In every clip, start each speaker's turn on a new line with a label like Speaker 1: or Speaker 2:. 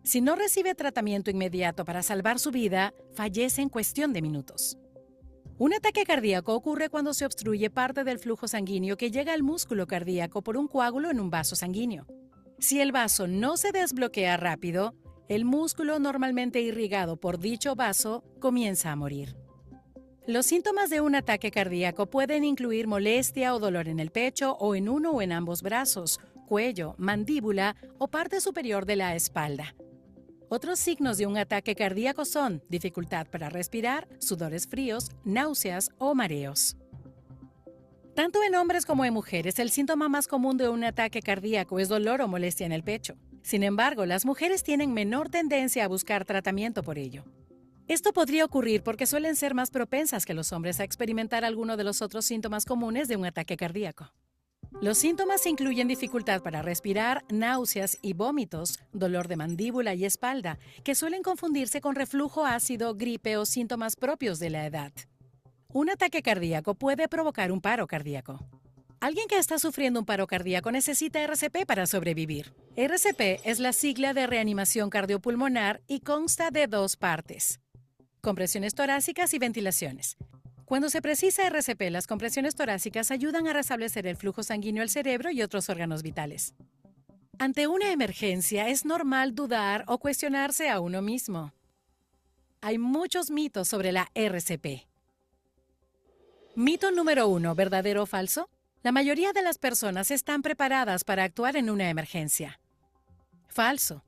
Speaker 1: Si no recibe tratamiento inmediato para salvar su vida, fallece en cuestión de minutos. Un ataque cardíaco ocurre cuando se obstruye parte del flujo sanguíneo que llega al músculo cardíaco por un coágulo en un vaso sanguíneo. Si el vaso no se desbloquea rápido, el músculo normalmente irrigado por dicho vaso comienza a morir. Los síntomas de un ataque cardíaco pueden incluir molestia o dolor en el pecho o en uno o en ambos brazos, cuello, mandíbula o parte superior de la espalda. Otros signos de un ataque cardíaco son dificultad para respirar, sudores fríos, náuseas o mareos. Tanto en hombres como en mujeres, el síntoma más común de un ataque cardíaco es dolor o molestia en el pecho. Sin embargo, las mujeres tienen menor tendencia a buscar tratamiento por ello. Esto podría ocurrir porque suelen ser más propensas que los hombres a experimentar alguno de los otros síntomas comunes de un ataque cardíaco. Los síntomas incluyen dificultad para respirar, náuseas y vómitos, dolor de mandíbula y espalda, que suelen confundirse con reflujo ácido, gripe o síntomas propios de la edad. Un ataque cardíaco puede provocar un paro cardíaco. Alguien que está sufriendo un paro cardíaco necesita RCP para sobrevivir. RCP es la sigla de reanimación cardiopulmonar y consta de dos partes: compresiones torácicas y ventilaciones. Cuando se precisa RCP, las compresiones torácicas ayudan a restablecer el flujo sanguíneo al cerebro y otros órganos vitales. Ante una emergencia, es normal dudar o cuestionarse a uno mismo. Hay muchos mitos sobre la RCP. Mito número 1, ¿verdadero o falso? La mayoría de las personas están preparadas para actuar en una emergencia. Falso.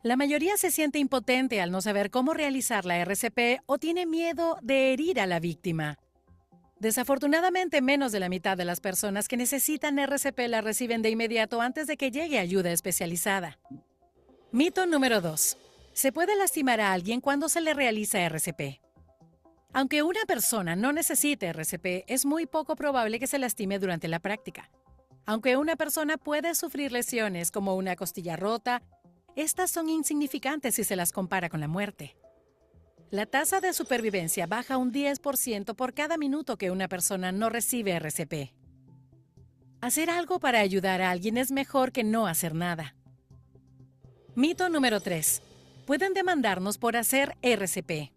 Speaker 1: La mayoría se siente impotente al no saber cómo realizar la RCP o tiene miedo de herir a la víctima. Desafortunadamente, menos de la mitad de las personas que necesitan RCP la reciben de inmediato antes de que llegue ayuda especializada. Mito número 2. ¿Se puede lastimar a alguien cuando se le realiza RCP? Aunque una persona no necesite RCP, es muy poco probable que se lastime durante la práctica. Aunque una persona puede sufrir lesiones como una costilla rota, estas son insignificantes si se las compara con la muerte. La tasa de supervivencia baja un 10% por cada minuto que una persona no recibe RCP. Hacer algo para ayudar a alguien es mejor que no hacer nada. Mito número 3. Pueden demandarnos por hacer RCP.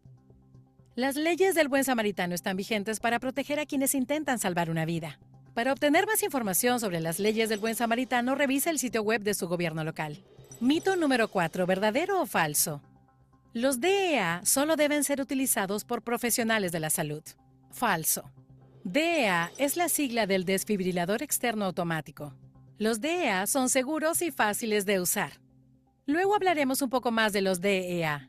Speaker 1: Las leyes del buen samaritano están vigentes para proteger a quienes intentan salvar una vida. Para obtener más información sobre las leyes del buen samaritano, revise el sitio web de su gobierno local. Mito número 4. ¿Verdadero o falso? Los DEA solo deben ser utilizados por profesionales de la salud. Falso. DEA es la sigla del desfibrilador externo automático. Los DEA son seguros y fáciles de usar. Luego hablaremos un poco más de los DEA.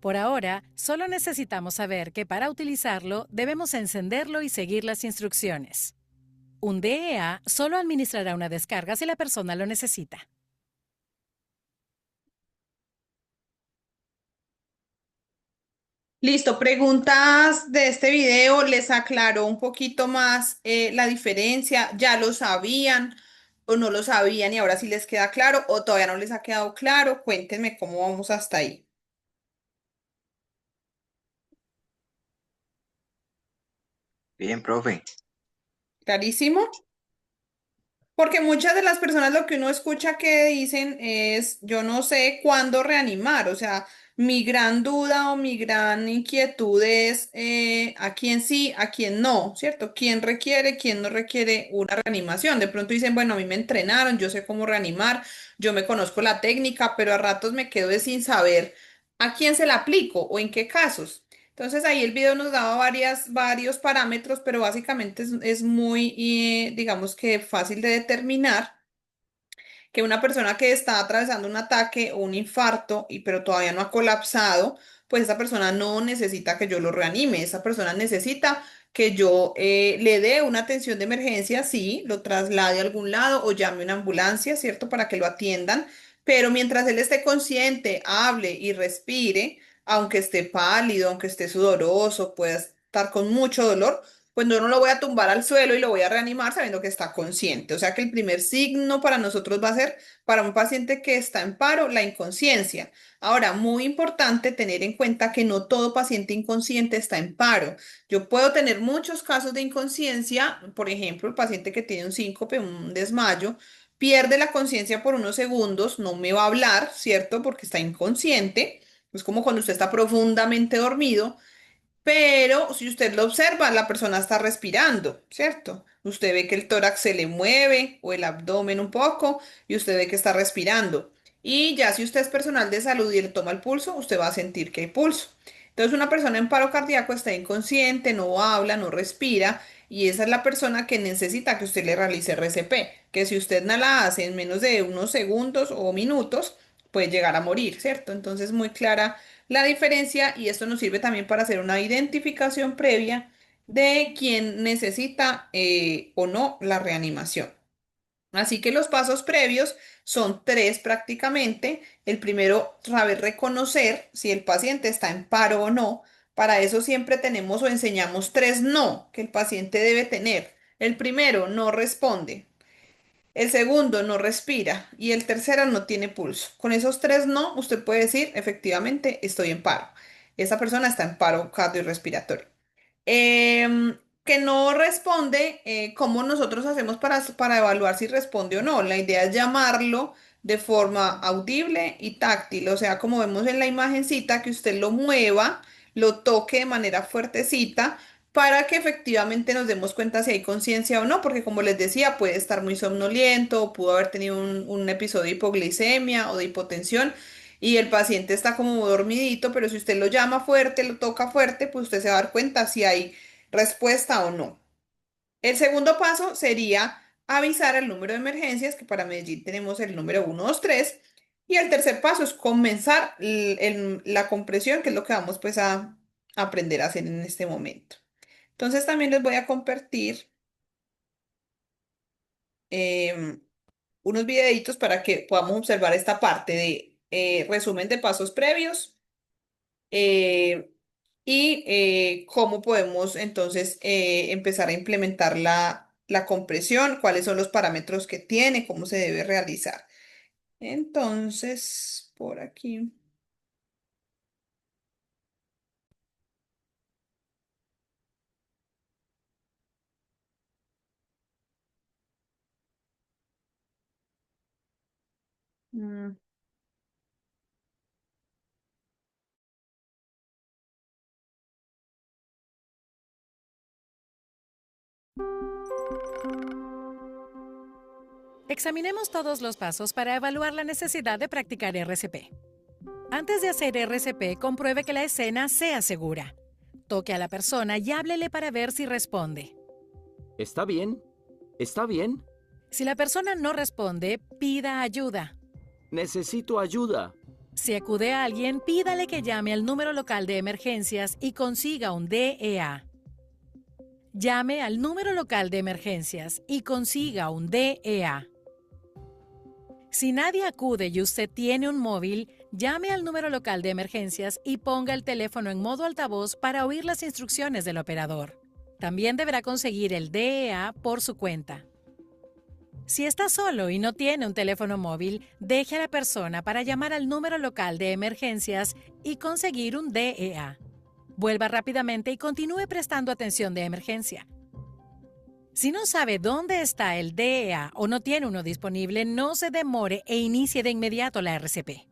Speaker 1: Por ahora, solo necesitamos saber que para utilizarlo debemos encenderlo y seguir las instrucciones. Un DEA solo administrará una descarga si la persona lo necesita.
Speaker 2: Listo, preguntas de este video, les aclaró un poquito más la diferencia, ya lo sabían o no lo sabían y ahora sí les queda claro o todavía no les ha quedado claro, cuéntenme cómo vamos hasta ahí.
Speaker 3: Bien, profe.
Speaker 2: ¿Clarísimo? Porque muchas de las personas lo que uno escucha que dicen es, yo no sé cuándo reanimar, o sea, mi gran duda o mi gran inquietud es a quién sí, a quién no, ¿cierto? ¿Quién requiere, quién no requiere una reanimación? De pronto dicen, bueno, a mí me entrenaron, yo sé cómo reanimar, yo me conozco la técnica, pero a ratos me quedo sin saber a quién se la aplico o en qué casos. Entonces ahí el video nos daba varios parámetros, pero básicamente es muy, digamos que fácil de determinar que una persona que está atravesando un ataque o un infarto, pero todavía no ha colapsado, pues esa persona no necesita que yo lo reanime, esa persona necesita que yo le dé una atención de emergencia, sí, lo traslade a algún lado o llame una ambulancia, ¿cierto? Para que lo atiendan, pero mientras él esté consciente, hable y respire, aunque esté pálido, aunque esté sudoroso, pueda estar con mucho dolor, pues no lo voy a tumbar al suelo y lo voy a reanimar sabiendo que está consciente. O sea que el primer signo para nosotros va a ser, para un paciente que está en paro, la inconsciencia. Ahora, muy importante tener en cuenta que no todo paciente inconsciente está en paro. Yo puedo tener muchos casos de inconsciencia, por ejemplo, el paciente que tiene un síncope, un desmayo, pierde la conciencia por unos segundos, no me va a hablar, ¿cierto? Porque está inconsciente. Es como cuando usted está profundamente dormido. Pero si usted lo observa, la persona está respirando, ¿cierto? Usted ve que el tórax se le mueve o el abdomen un poco y usted ve que está respirando. Y ya si usted es personal de salud y le toma el pulso, usted va a sentir que hay pulso. Entonces una persona en paro cardíaco está inconsciente, no habla, no respira y esa es la persona que necesita que usted le realice RCP, que si usted no la hace en menos de unos segundos o minutos, puede llegar a morir, ¿cierto? Entonces muy clara la diferencia y esto nos sirve también para hacer una identificación previa de quién necesita o no la reanimación. Así que los pasos previos son tres prácticamente. El primero, saber reconocer si el paciente está en paro o no. Para eso siempre tenemos o enseñamos tres no que el paciente debe tener. El primero, no responde. El segundo no respira y el tercero no tiene pulso. Con esos tres no, usted puede decir, efectivamente, estoy en paro. Esa persona está en paro cardiorrespiratorio. Que no responde, ¿cómo nosotros hacemos para evaluar si responde o no? La idea es llamarlo de forma audible y táctil, o sea, como vemos en la imagencita, que usted lo mueva, lo toque de manera fuertecita para que efectivamente nos demos cuenta si hay conciencia o no, porque como les decía, puede estar muy somnoliento, o pudo haber tenido un episodio de hipoglicemia o de hipotensión y el paciente está como dormidito, pero si usted lo llama fuerte, lo toca fuerte, pues usted se va a dar cuenta si hay respuesta o no. El segundo paso sería avisar al número de emergencias, que para Medellín tenemos el número 123. Y el tercer paso es comenzar la compresión, que es lo que vamos pues a aprender a hacer en este momento. Entonces también les voy a compartir em, unos videitos para que podamos observar esta parte de resumen de pasos previos eh, y cómo podemos entonces empezar a implementar la compresión, cuáles son los parámetros que tiene, cómo se debe realizar. Entonces, por aquí. mm,
Speaker 1: Examinemos todos los pasos para evaluar la necesidad de practicar RCP. Antes de hacer RCP, compruebe que la escena sea segura. Toque a la persona y háblele para ver si responde.
Speaker 4: ¿Está bien? ¿Está bien?
Speaker 1: Si la persona no responde, pida ayuda.
Speaker 4: Necesito ayuda.
Speaker 1: Si acude a alguien, pídale que llame al número local de emergencias y consiga un DEA. Llame al número local de emergencias y consiga un DEA. Si nadie acude y usted tiene un móvil, llame al número local de emergencias y ponga el teléfono en modo altavoz para oír las instrucciones del operador. También deberá conseguir el DEA por su cuenta. Si está solo y no tiene un teléfono móvil, deje a la persona para llamar al número local de emergencias y conseguir un DEA. Vuelva rápidamente y continúe prestando atención de emergencia. Si no sabe dónde está el DEA o no tiene uno disponible, no se demore e inicie de inmediato la RCP.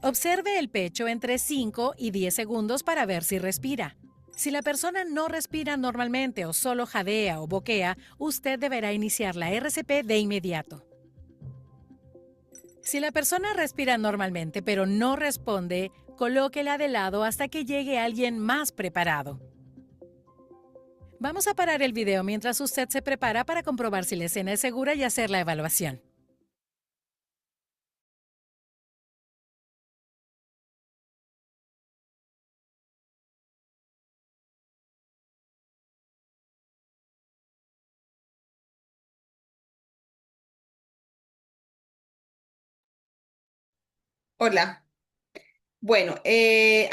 Speaker 1: Observe el pecho entre 5 y 10 segundos para ver si respira. Si la persona no respira normalmente o solo jadea o boquea, usted deberá iniciar la RCP de inmediato. Si la persona respira normalmente pero no responde, colóquela de lado hasta que llegue alguien más preparado. Vamos a parar el video mientras usted se prepara para comprobar si la escena es segura y hacer la evaluación.
Speaker 2: Hola. Bueno,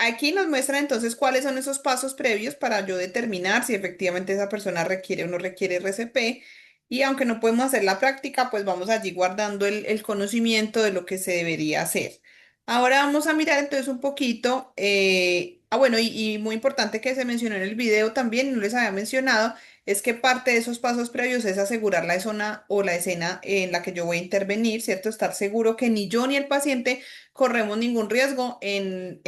Speaker 2: aquí nos muestra entonces cuáles son esos pasos previos para yo determinar si efectivamente esa persona requiere o no requiere RCP. Y aunque no podemos hacer la práctica, pues vamos allí guardando el conocimiento de lo que se debería hacer. Ahora vamos a mirar entonces un poquito. Bueno, y muy importante que se mencionó en el video también, no les había mencionado, es que parte de esos pasos previos es asegurar la zona o la escena en la que yo voy a intervenir, ¿cierto? Estar seguro que ni yo ni el paciente corremos ningún riesgo en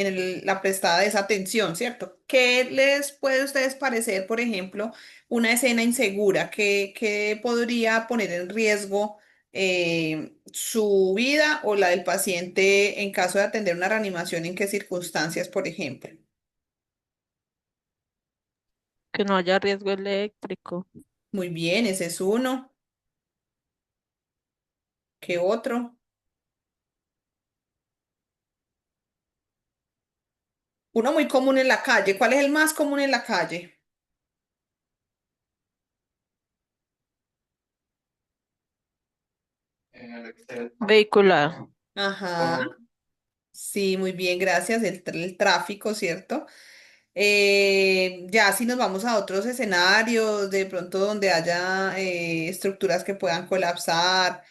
Speaker 2: la prestada de esa atención, ¿cierto? ¿Qué les puede a ustedes parecer, por ejemplo, una escena insegura? ¿Qué podría poner en riesgo su vida o la del paciente en caso de atender una reanimación? ¿En qué circunstancias, por ejemplo?
Speaker 5: Que no haya riesgo eléctrico.
Speaker 2: Muy bien, ese es uno. ¿Qué otro? Uno muy común en la calle. ¿Cuál es el más común en la calle?
Speaker 5: Vehicular.
Speaker 2: Ajá, sí, muy bien, gracias. El tráfico, ¿cierto? Ya si nos vamos a otros escenarios, de pronto donde haya estructuras que puedan colapsar,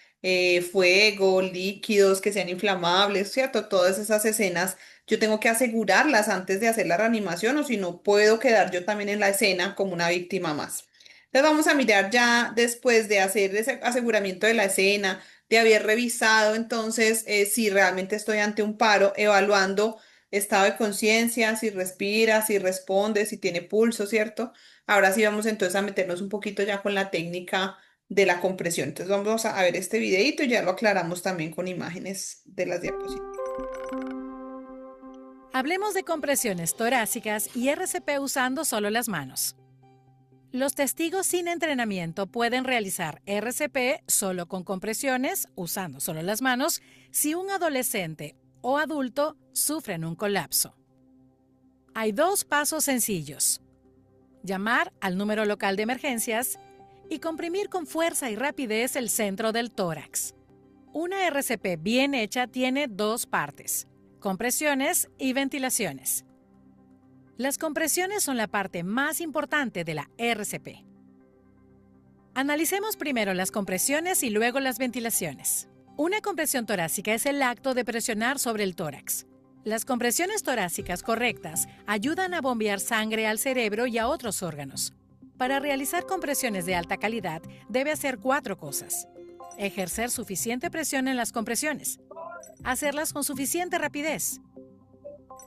Speaker 2: fuego, líquidos que sean inflamables, ¿cierto? Todas esas escenas yo tengo que asegurarlas antes de hacer la reanimación o si no puedo quedar yo también en la escena como una víctima más. Entonces vamos a mirar ya después de hacer ese aseguramiento de la escena, de haber revisado entonces si realmente estoy ante un paro, evaluando estado de conciencia, si respira, si responde, si tiene pulso, ¿cierto? Ahora sí vamos entonces a meternos un poquito ya con la técnica de la compresión. Entonces vamos a ver este videito y ya lo aclaramos también con imágenes de las diapositivas.
Speaker 1: Hablemos de compresiones torácicas y RCP usando solo las manos. Los testigos sin entrenamiento pueden realizar RCP solo con compresiones, usando solo las manos, si un adolescente o adulto sufren un colapso. Hay 2 pasos sencillos: llamar al número local de emergencias y comprimir con fuerza y rapidez el centro del tórax. Una RCP bien hecha tiene 2 partes: compresiones y ventilaciones. Las compresiones son la parte más importante de la RCP. Analicemos primero las compresiones y luego las ventilaciones. Una compresión torácica es el acto de presionar sobre el tórax. Las compresiones torácicas correctas ayudan a bombear sangre al cerebro y a otros órganos. Para realizar compresiones de alta calidad, debe hacer 4 cosas: ejercer suficiente presión en las compresiones, hacerlas con suficiente rapidez,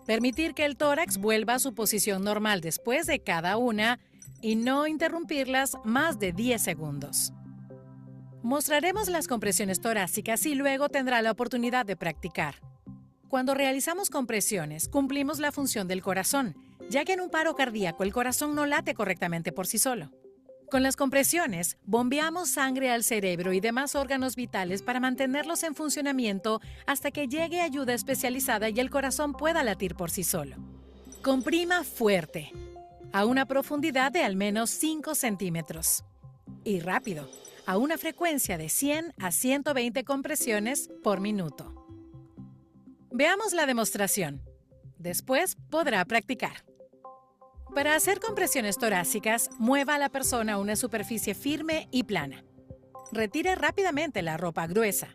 Speaker 1: permitir que el tórax vuelva a su posición normal después de cada una y no interrumpirlas más de 10 segundos. Mostraremos las compresiones torácicas y luego tendrá la oportunidad de practicar. Cuando realizamos compresiones, cumplimos la función del corazón, ya que en un paro cardíaco el corazón no late correctamente por sí solo. Con las compresiones, bombeamos sangre al cerebro y demás órganos vitales para mantenerlos en funcionamiento hasta que llegue ayuda especializada y el corazón pueda latir por sí solo. Comprima fuerte, a una profundidad de al menos 5 centímetros. Y rápido, a una frecuencia de 100 a 120 compresiones por minuto. Veamos la demostración. Después podrá practicar. Para hacer compresiones torácicas, mueva a la persona a una superficie firme y plana. Retire rápidamente la ropa gruesa.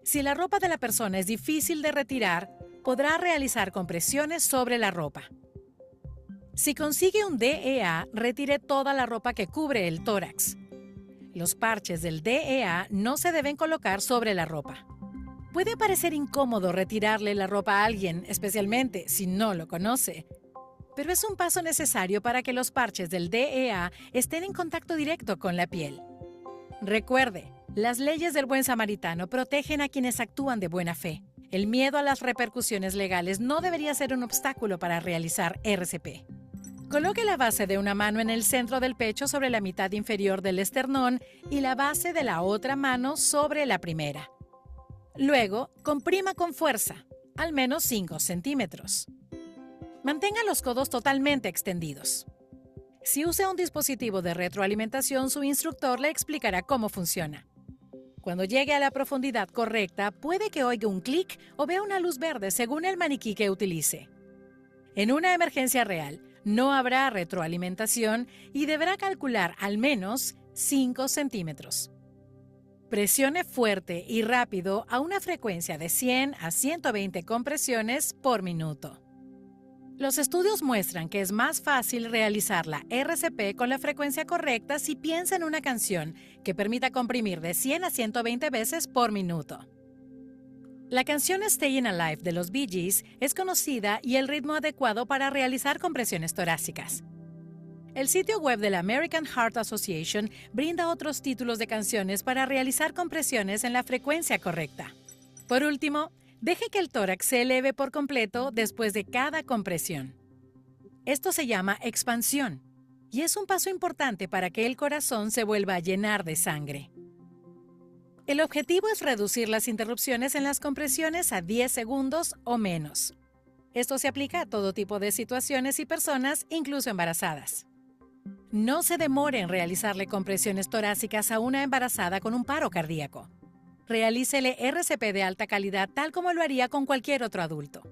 Speaker 1: Si la ropa de la persona es difícil de retirar, podrá realizar compresiones sobre la ropa. Si consigue un DEA, retire toda la ropa que cubre el tórax. Los parches del DEA no se deben colocar sobre la ropa. Puede parecer incómodo retirarle la ropa a alguien, especialmente si no lo conoce, pero es un paso necesario para que los parches del DEA estén en contacto directo con la piel. Recuerde, las leyes del buen samaritano protegen a quienes actúan de buena fe. El miedo a las repercusiones legales no debería ser un obstáculo para realizar RCP. Coloque la base de una mano en el centro del pecho sobre la mitad inferior del esternón y la base de la otra mano sobre la primera. Luego, comprima con fuerza, al menos 5 centímetros. Mantenga los codos totalmente extendidos. Si usa un dispositivo de retroalimentación, su instructor le explicará cómo funciona. Cuando llegue a la profundidad correcta, puede que oiga un clic o vea una luz verde según el maniquí que utilice. En una emergencia real, no habrá retroalimentación y deberá calcular al menos 5 centímetros. Presione fuerte y rápido a una frecuencia de 100 a 120 compresiones por minuto. Los estudios muestran que es más fácil realizar la RCP con la frecuencia correcta si piensa en una canción que permita comprimir de 100 a 120 veces por minuto. La canción Stayin' Alive de los Bee Gees es conocida y el ritmo adecuado para realizar compresiones torácicas. El sitio web de la American Heart Association brinda otros títulos de canciones para realizar compresiones en la frecuencia correcta. Por último, deje que el tórax se eleve por completo después de cada compresión. Esto se llama expansión y es un paso importante para que el corazón se vuelva a llenar de sangre. El objetivo es reducir las interrupciones en las compresiones a 10 segundos o menos. Esto se aplica a todo tipo de situaciones y personas, incluso embarazadas. No se demore en realizarle compresiones torácicas a una embarazada con un paro cardíaco. Realícele RCP de alta calidad tal como lo haría con cualquier otro adulto.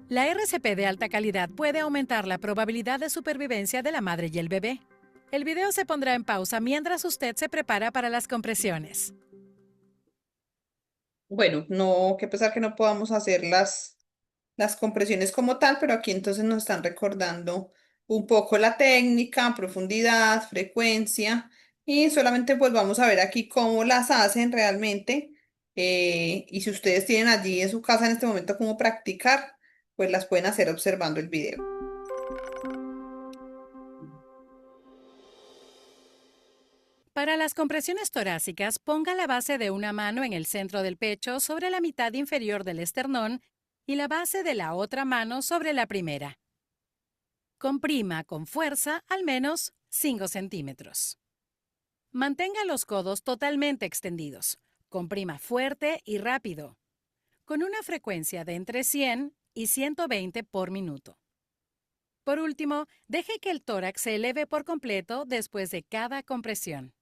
Speaker 1: La RCP de alta calidad puede aumentar la probabilidad de supervivencia de la madre y el bebé. El video se pondrá en pausa mientras usted se prepara para las compresiones.
Speaker 2: Bueno, no, que pesar que no podamos hacer las compresiones como tal, pero aquí entonces nos están recordando un poco la técnica, profundidad, frecuencia, y solamente pues vamos a ver aquí cómo las hacen realmente. Y si ustedes tienen allí en su casa en este momento cómo practicar, pues las pueden hacer observando el video.
Speaker 1: Para las compresiones torácicas, ponga la base de una mano en el centro del pecho sobre la mitad inferior del esternón y la base de la otra mano sobre la primera. Comprima con fuerza al menos 5 centímetros. Mantenga los codos totalmente extendidos. Comprima fuerte y rápido, con una frecuencia de entre 100 y 120 por minuto. Por último, deje que el tórax se eleve por completo después de cada compresión.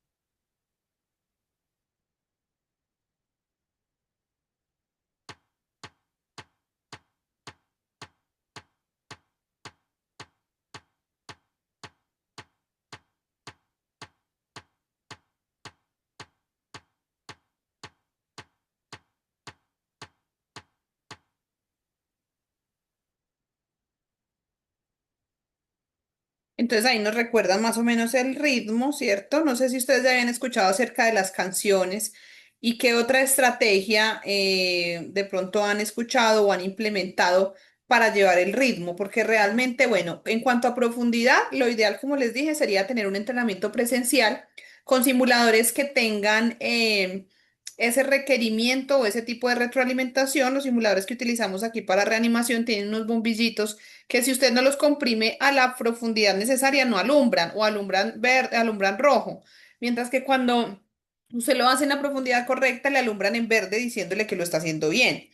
Speaker 2: Entonces ahí nos recuerdan más o menos el ritmo, ¿cierto? No sé si ustedes ya habían escuchado acerca de las canciones y qué otra estrategia de pronto han escuchado o han implementado para llevar el ritmo, porque realmente, bueno, en cuanto a profundidad, lo ideal, como les dije, sería tener un entrenamiento presencial con simuladores que tengan ese requerimiento o ese tipo de retroalimentación. Los simuladores que utilizamos aquí para reanimación tienen unos bombillitos que si usted no los comprime a la profundidad necesaria, no alumbran o alumbran verde, alumbran rojo. Mientras que cuando usted lo hace en la profundidad correcta, le alumbran en verde diciéndole que lo está haciendo bien.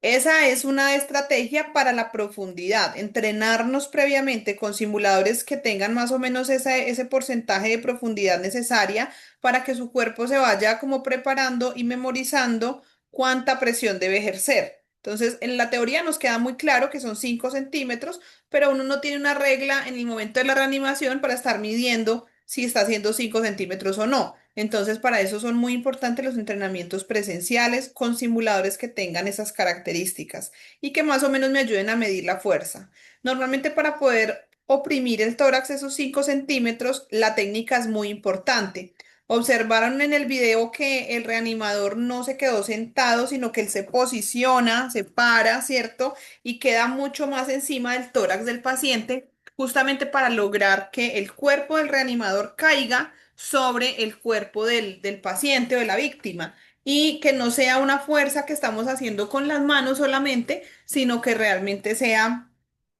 Speaker 2: Esa es una estrategia para la profundidad, entrenarnos previamente con simuladores que tengan más o menos ese porcentaje de profundidad necesaria para que su cuerpo se vaya como preparando y memorizando cuánta presión debe ejercer. Entonces, en la teoría nos queda muy claro que son 5 centímetros, pero uno no tiene una regla en el momento de la reanimación para estar midiendo si está haciendo 5 centímetros o no. Entonces, para eso son muy importantes los entrenamientos presenciales con simuladores que tengan esas características y que más o menos me ayuden a medir la fuerza. Normalmente para poder oprimir el tórax esos 5 centímetros, la técnica es muy importante. Observaron en el video que el reanimador no se quedó sentado, sino que él se posiciona, se para, ¿cierto? Y queda mucho más encima del tórax del paciente, justamente para lograr que el cuerpo del reanimador caiga sobre el cuerpo del paciente o de la víctima y que no sea una fuerza que estamos haciendo con las manos solamente, sino que realmente sea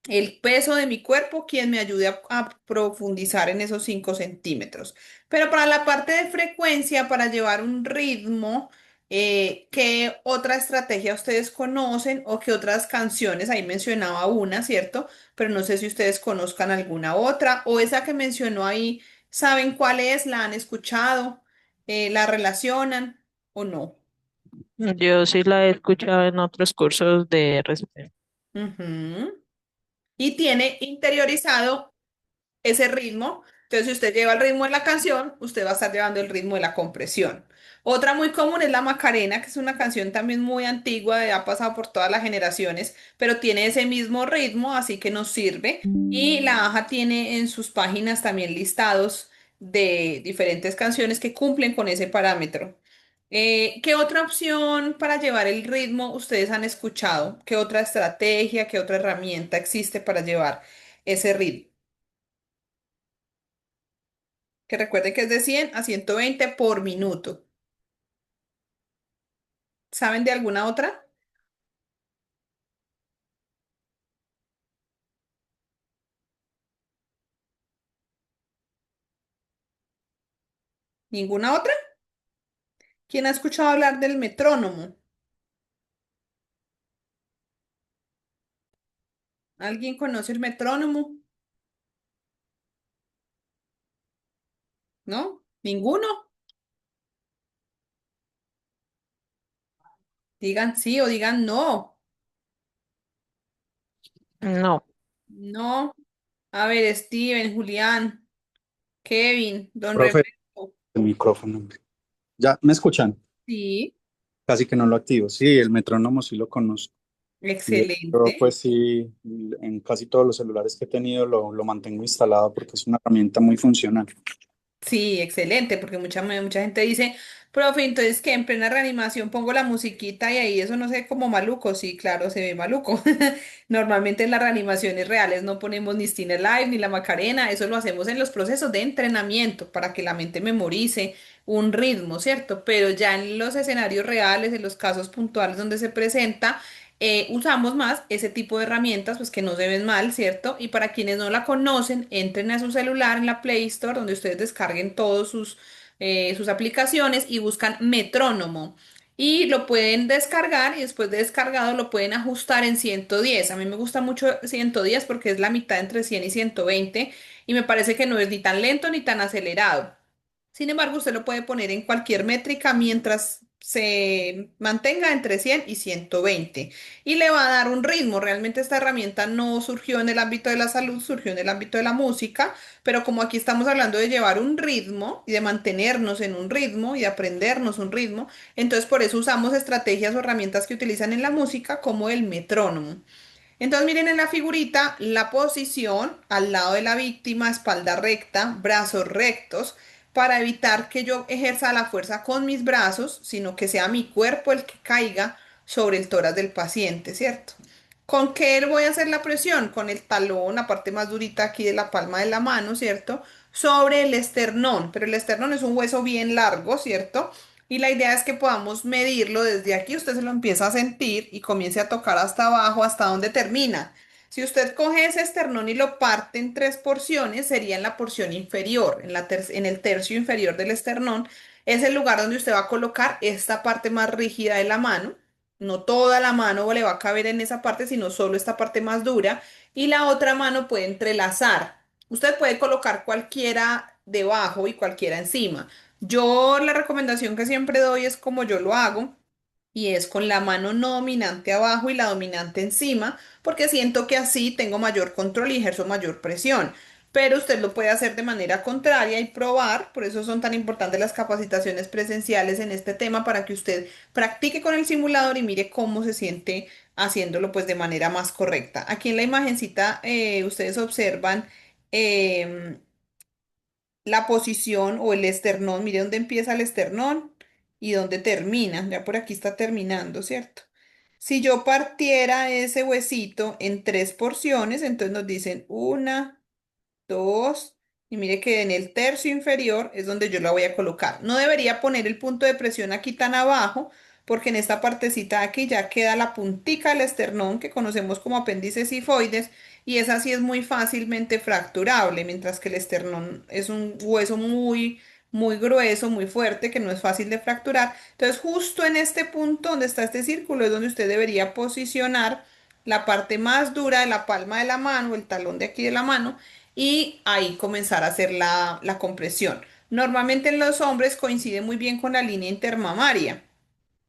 Speaker 2: el peso de mi cuerpo quien me ayude a profundizar en esos 5 centímetros. Pero para la parte de frecuencia, para llevar un ritmo, ¿qué otra estrategia ustedes conocen o qué otras canciones? Ahí mencionaba una, ¿cierto? Pero no sé si ustedes conozcan alguna otra o esa que mencionó ahí, ¿saben cuál es? ¿La han escuchado? ¿La relacionan o no?
Speaker 5: Yo sí la he escuchado en otros cursos de RCP.
Speaker 2: Ujú. Y tiene interiorizado ese ritmo. Entonces, si usted lleva el ritmo de la canción, usted va a estar llevando el ritmo de la compresión. Otra muy común es la Macarena, que es una canción también muy antigua, ha pasado por todas las generaciones, pero tiene ese mismo ritmo, así que nos sirve. Y la AJA tiene en sus páginas también listados de diferentes canciones que cumplen con ese parámetro. ¿Qué otra opción para llevar el ritmo ustedes han escuchado? ¿Qué otra estrategia, qué otra herramienta existe para llevar ese ritmo? Que recuerden que es de 100 a 120 por minuto. ¿Saben de alguna otra? ¿Ninguna otra? ¿Quién ha escuchado hablar del metrónomo? ¿Alguien conoce el metrónomo? ¿No? ¿Ninguno? Digan sí o digan no.
Speaker 5: No,
Speaker 2: No. A ver, Steven, Julián, Kevin, don
Speaker 6: Profe,
Speaker 2: Rebeco.
Speaker 6: el micrófono. ¿Ya me escuchan?
Speaker 2: Sí,
Speaker 6: Casi que no lo activo. Sí, el metrónomo sí lo conozco. Y de hecho,
Speaker 2: excelente.
Speaker 6: pues sí, en casi todos los celulares que he tenido lo mantengo instalado porque es una herramienta muy funcional.
Speaker 2: Sí, excelente, porque mucha gente dice, profe, entonces que en plena reanimación pongo la musiquita y ahí eso no se ve como maluco. Sí, claro, se ve maluco. Normalmente en las reanimaciones reales no ponemos ni Stiner Live ni la Macarena, eso lo hacemos en los procesos de entrenamiento para que la mente memorice un ritmo, ¿cierto? Pero ya en los escenarios reales, en los casos puntuales donde se presenta, usamos más ese tipo de herramientas, pues que no se ven mal, ¿cierto? Y para quienes no la conocen, entren a su celular en la Play Store, donde ustedes descarguen todos sus aplicaciones y buscan metrónomo. Y lo pueden descargar y después de descargado lo pueden ajustar en 110. A mí me gusta mucho 110 porque es la mitad entre 100 y 120 y me parece que no es ni tan lento ni tan acelerado. Sin embargo, usted lo puede poner en cualquier métrica mientras se mantenga entre 100 y 120 y le va a dar un ritmo. Realmente esta herramienta no surgió en el ámbito de la salud, surgió en el ámbito de la música, pero como aquí estamos hablando de llevar un ritmo y de mantenernos en un ritmo y de aprendernos un ritmo, entonces por eso usamos estrategias o herramientas que utilizan en la música como el metrónomo. Entonces miren en la figurita la posición al lado de la víctima, espalda recta, brazos rectos, para evitar que yo ejerza la fuerza con mis brazos, sino que sea mi cuerpo el que caiga sobre el tórax del paciente, ¿cierto? ¿Con qué voy a hacer la presión? Con el talón, la parte más durita aquí de la palma de la mano, ¿cierto? Sobre el esternón, pero el esternón es un hueso bien largo, ¿cierto? Y la idea es que podamos medirlo desde aquí, usted se lo empieza a sentir y comience a tocar hasta abajo, hasta donde termina. Si usted coge ese esternón y lo parte en tres porciones, sería en la porción inferior, en el tercio inferior del esternón. Es el lugar donde usted va a colocar esta parte más rígida de la mano. No toda la mano le va a caber en esa parte, sino solo esta parte más dura. Y la otra mano puede entrelazar. Usted puede colocar cualquiera debajo y cualquiera encima. Yo la recomendación que siempre doy es como yo lo hago y es con la mano no dominante abajo y la dominante encima, porque siento que así tengo mayor control y ejerzo mayor presión. Pero usted lo puede hacer de manera contraria y probar, por eso son tan importantes las capacitaciones presenciales en este tema para que usted practique con el simulador y mire cómo se siente haciéndolo pues de manera más correcta. Aquí en la imagencita ustedes observan em, la posición o el esternón. Mire dónde empieza el esternón y dónde termina. Ya por aquí está terminando, ¿cierto? Si yo partiera ese huesito en tres porciones, entonces nos dicen una, dos, y mire que en el tercio inferior es donde yo la voy a colocar. No debería poner el punto de presión aquí tan abajo, porque en esta partecita de aquí ya queda la puntica del esternón que conocemos como apéndice sifoides, y esa sí es muy fácilmente fracturable, mientras que el esternón es un hueso muy grueso, muy fuerte, que no es fácil de fracturar. Entonces, justo en este punto donde está este círculo es donde usted debería posicionar la parte más dura de la palma de la mano, el talón de aquí de la mano, y ahí comenzar a hacer la compresión. Normalmente en los hombres coincide muy bien con la línea intermamaria.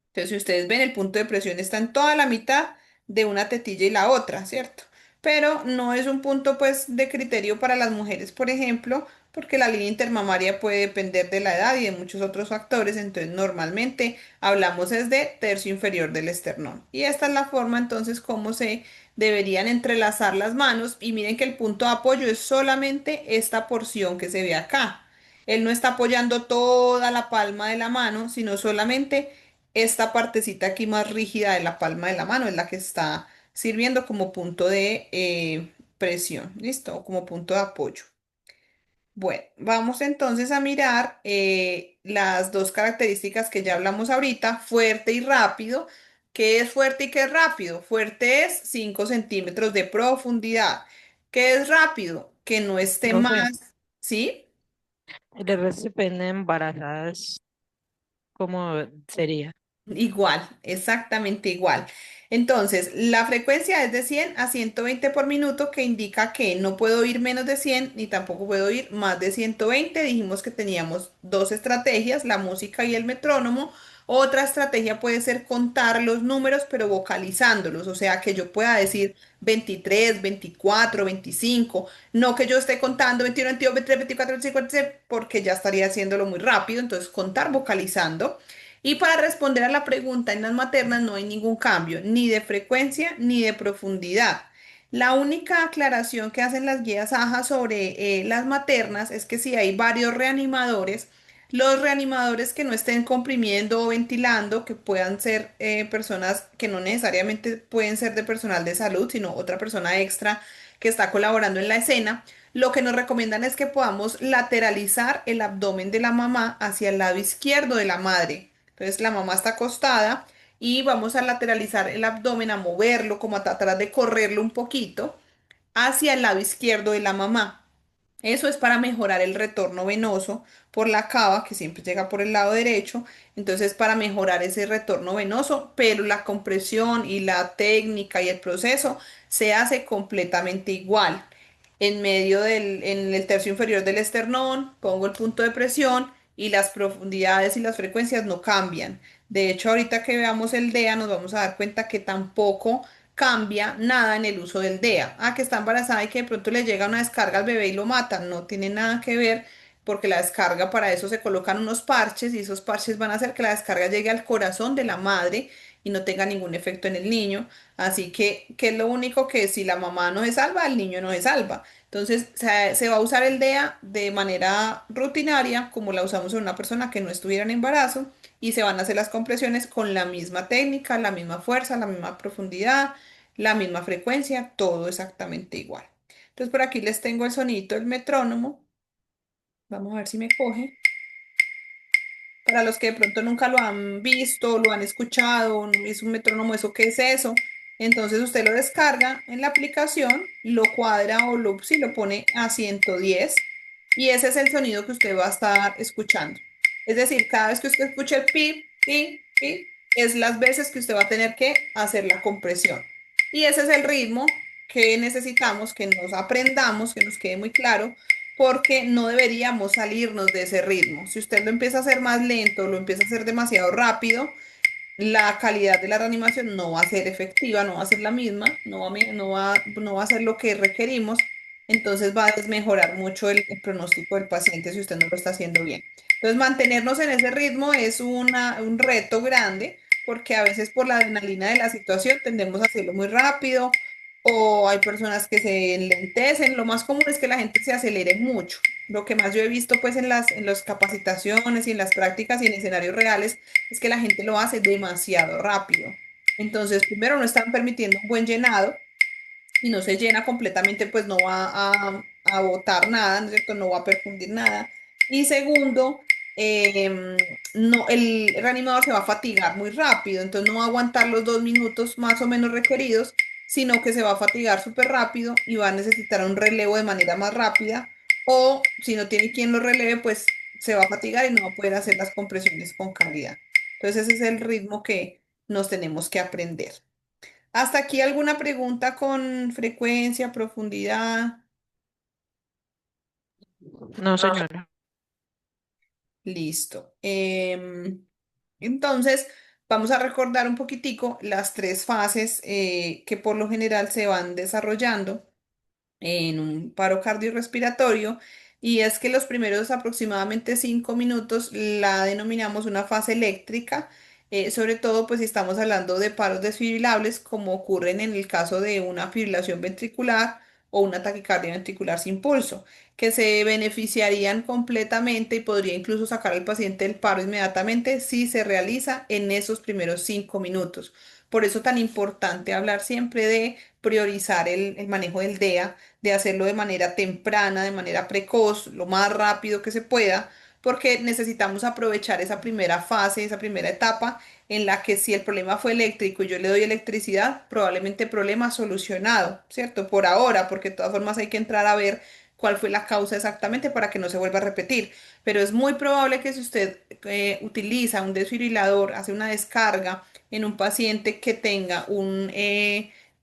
Speaker 2: Entonces, si ustedes ven, el punto de presión está en toda la mitad de una tetilla y la otra, ¿cierto? Pero no es un punto pues de criterio para las mujeres, por ejemplo, porque la línea intermamaria puede depender de la edad y de muchos otros factores, entonces normalmente hablamos es de tercio inferior del esternón. Y esta es la forma entonces como se deberían entrelazar las manos y miren que el punto de apoyo es solamente esta porción que se ve acá. Él no está apoyando toda la palma de la mano, sino solamente esta partecita aquí más rígida de la palma de la mano es la que está sirviendo como punto de presión, ¿listo? O como punto de apoyo. Bueno, vamos entonces a mirar las dos características que ya hablamos ahorita, fuerte y rápido. ¿Qué es fuerte y qué es rápido? Fuerte es 5 centímetros de profundidad. ¿Qué es rápido? Que no esté
Speaker 5: Profe,
Speaker 2: más, ¿sí?
Speaker 5: el RCP en embarazadas, ¿cómo sería?
Speaker 2: Igual, exactamente igual. Entonces, la frecuencia es de 100 a 120 por minuto, que indica que no puedo ir menos de 100 ni tampoco puedo ir más de 120. Dijimos que teníamos dos estrategias, la música y el metrónomo. Otra estrategia puede ser contar los números, pero vocalizándolos, o sea, que yo pueda decir 23, 24, 25, no que yo esté contando 21, 22, 23, 24, 25, 26, porque ya estaría haciéndolo muy rápido, entonces contar vocalizando. Y para responder a la pregunta, en las maternas no hay ningún cambio, ni de frecuencia ni de profundidad. La única aclaración que hacen las guías AJA sobre las maternas es que si hay varios reanimadores, los reanimadores que no estén comprimiendo o ventilando, que puedan ser personas que no necesariamente pueden ser de personal de salud, sino otra persona extra que está colaborando en la escena, lo que nos recomiendan es que podamos lateralizar el abdomen de la mamá hacia el lado izquierdo de la madre. Entonces la mamá está acostada y vamos a lateralizar el abdomen, a moverlo, como a tratar de correrlo un poquito hacia el lado izquierdo de la mamá. Eso es para mejorar el retorno venoso por la cava, que siempre llega por el lado derecho. Entonces, para mejorar ese retorno venoso, pero la compresión y la técnica y el proceso se hace completamente igual. En el tercio inferior del esternón, pongo el punto de presión y las profundidades y las frecuencias no cambian. De hecho, ahorita que veamos el DEA, nos vamos a dar cuenta que tampoco cambia nada en el uso del DEA. Ah, que está embarazada y que de pronto le llega una descarga al bebé y lo matan. No tiene nada que ver porque la descarga, para eso se colocan unos parches y esos parches van a hacer que la descarga llegue al corazón de la madre y no tenga ningún efecto en el niño. Así que es lo único que si la mamá no se salva, el niño no se salva. Entonces se va a usar el DEA de manera rutinaria, como la usamos en una persona que no estuviera en embarazo, y se van a hacer las compresiones con la misma técnica, la misma fuerza, la misma profundidad, la misma frecuencia, todo exactamente igual. Entonces por aquí les tengo el sonito del metrónomo. Vamos a ver si me coge. Para los que de pronto nunca lo han visto, lo han escuchado, no es un metrónomo, ¿eso qué es eso? Entonces usted lo descarga en la aplicación, lo cuadra o sí, lo pone a 110 y ese es el sonido que usted va a estar escuchando. Es decir, cada vez que usted escuche el pip, pip, pip, es las veces que usted va a tener que hacer la compresión. Y ese es el ritmo que necesitamos que nos aprendamos, que nos quede muy claro porque no deberíamos salirnos de ese ritmo. Si usted lo empieza a hacer más lento, lo empieza a hacer demasiado rápido, la calidad de la reanimación no va a ser efectiva, no va a ser la misma, no va a ser lo que requerimos, entonces va a desmejorar mucho el pronóstico del paciente si usted no lo está haciendo bien. Entonces, mantenernos en ese ritmo es un reto grande, porque a veces por la adrenalina de la situación tendemos a hacerlo muy rápido o hay personas que se enlentecen. Lo más común es que la gente se acelere mucho. Lo que más yo he visto pues en las capacitaciones y en las prácticas y en escenarios reales es que la gente lo hace demasiado rápido. Entonces, primero, no están permitiendo un buen llenado y no se llena completamente, pues no va a botar nada, ¿no es cierto? No va a perfundir nada. Y segundo, no, el reanimador se va a fatigar muy rápido, entonces no va a aguantar los 2 minutos más o menos requeridos, sino que se va a fatigar súper rápido y va a necesitar un relevo de manera más rápida. O si no tiene quien lo releve, pues se va a fatigar y no va a poder hacer las compresiones con calidad. Entonces ese es el ritmo que nos tenemos que aprender. ¿Hasta aquí alguna pregunta con frecuencia, profundidad?
Speaker 5: No, señora.
Speaker 2: Listo. Entonces, vamos a recordar un poquitico las tres fases que por lo general se van desarrollando en un paro cardiorrespiratorio. y es que los primeros aproximadamente 5 minutos la denominamos una fase eléctrica, sobre todo pues si estamos hablando de paros desfibrilables como ocurren en el caso de una fibrilación ventricular o una taquicardia ventricular sin pulso, que se beneficiarían completamente y podría incluso sacar al paciente del paro inmediatamente si se realiza en esos primeros 5 minutos. Por eso tan importante hablar siempre de priorizar el manejo del DEA, de hacerlo de manera temprana, de manera precoz, lo más rápido que se pueda, porque necesitamos aprovechar esa primera fase, esa primera etapa en la que si el problema fue eléctrico y yo le doy electricidad, probablemente problema solucionado, ¿cierto? Por ahora, porque de todas formas hay que entrar a ver cuál fue la causa exactamente para que no se vuelva a repetir. Pero es muy probable que si usted utiliza un desfibrilador, hace una descarga en un paciente que tenga un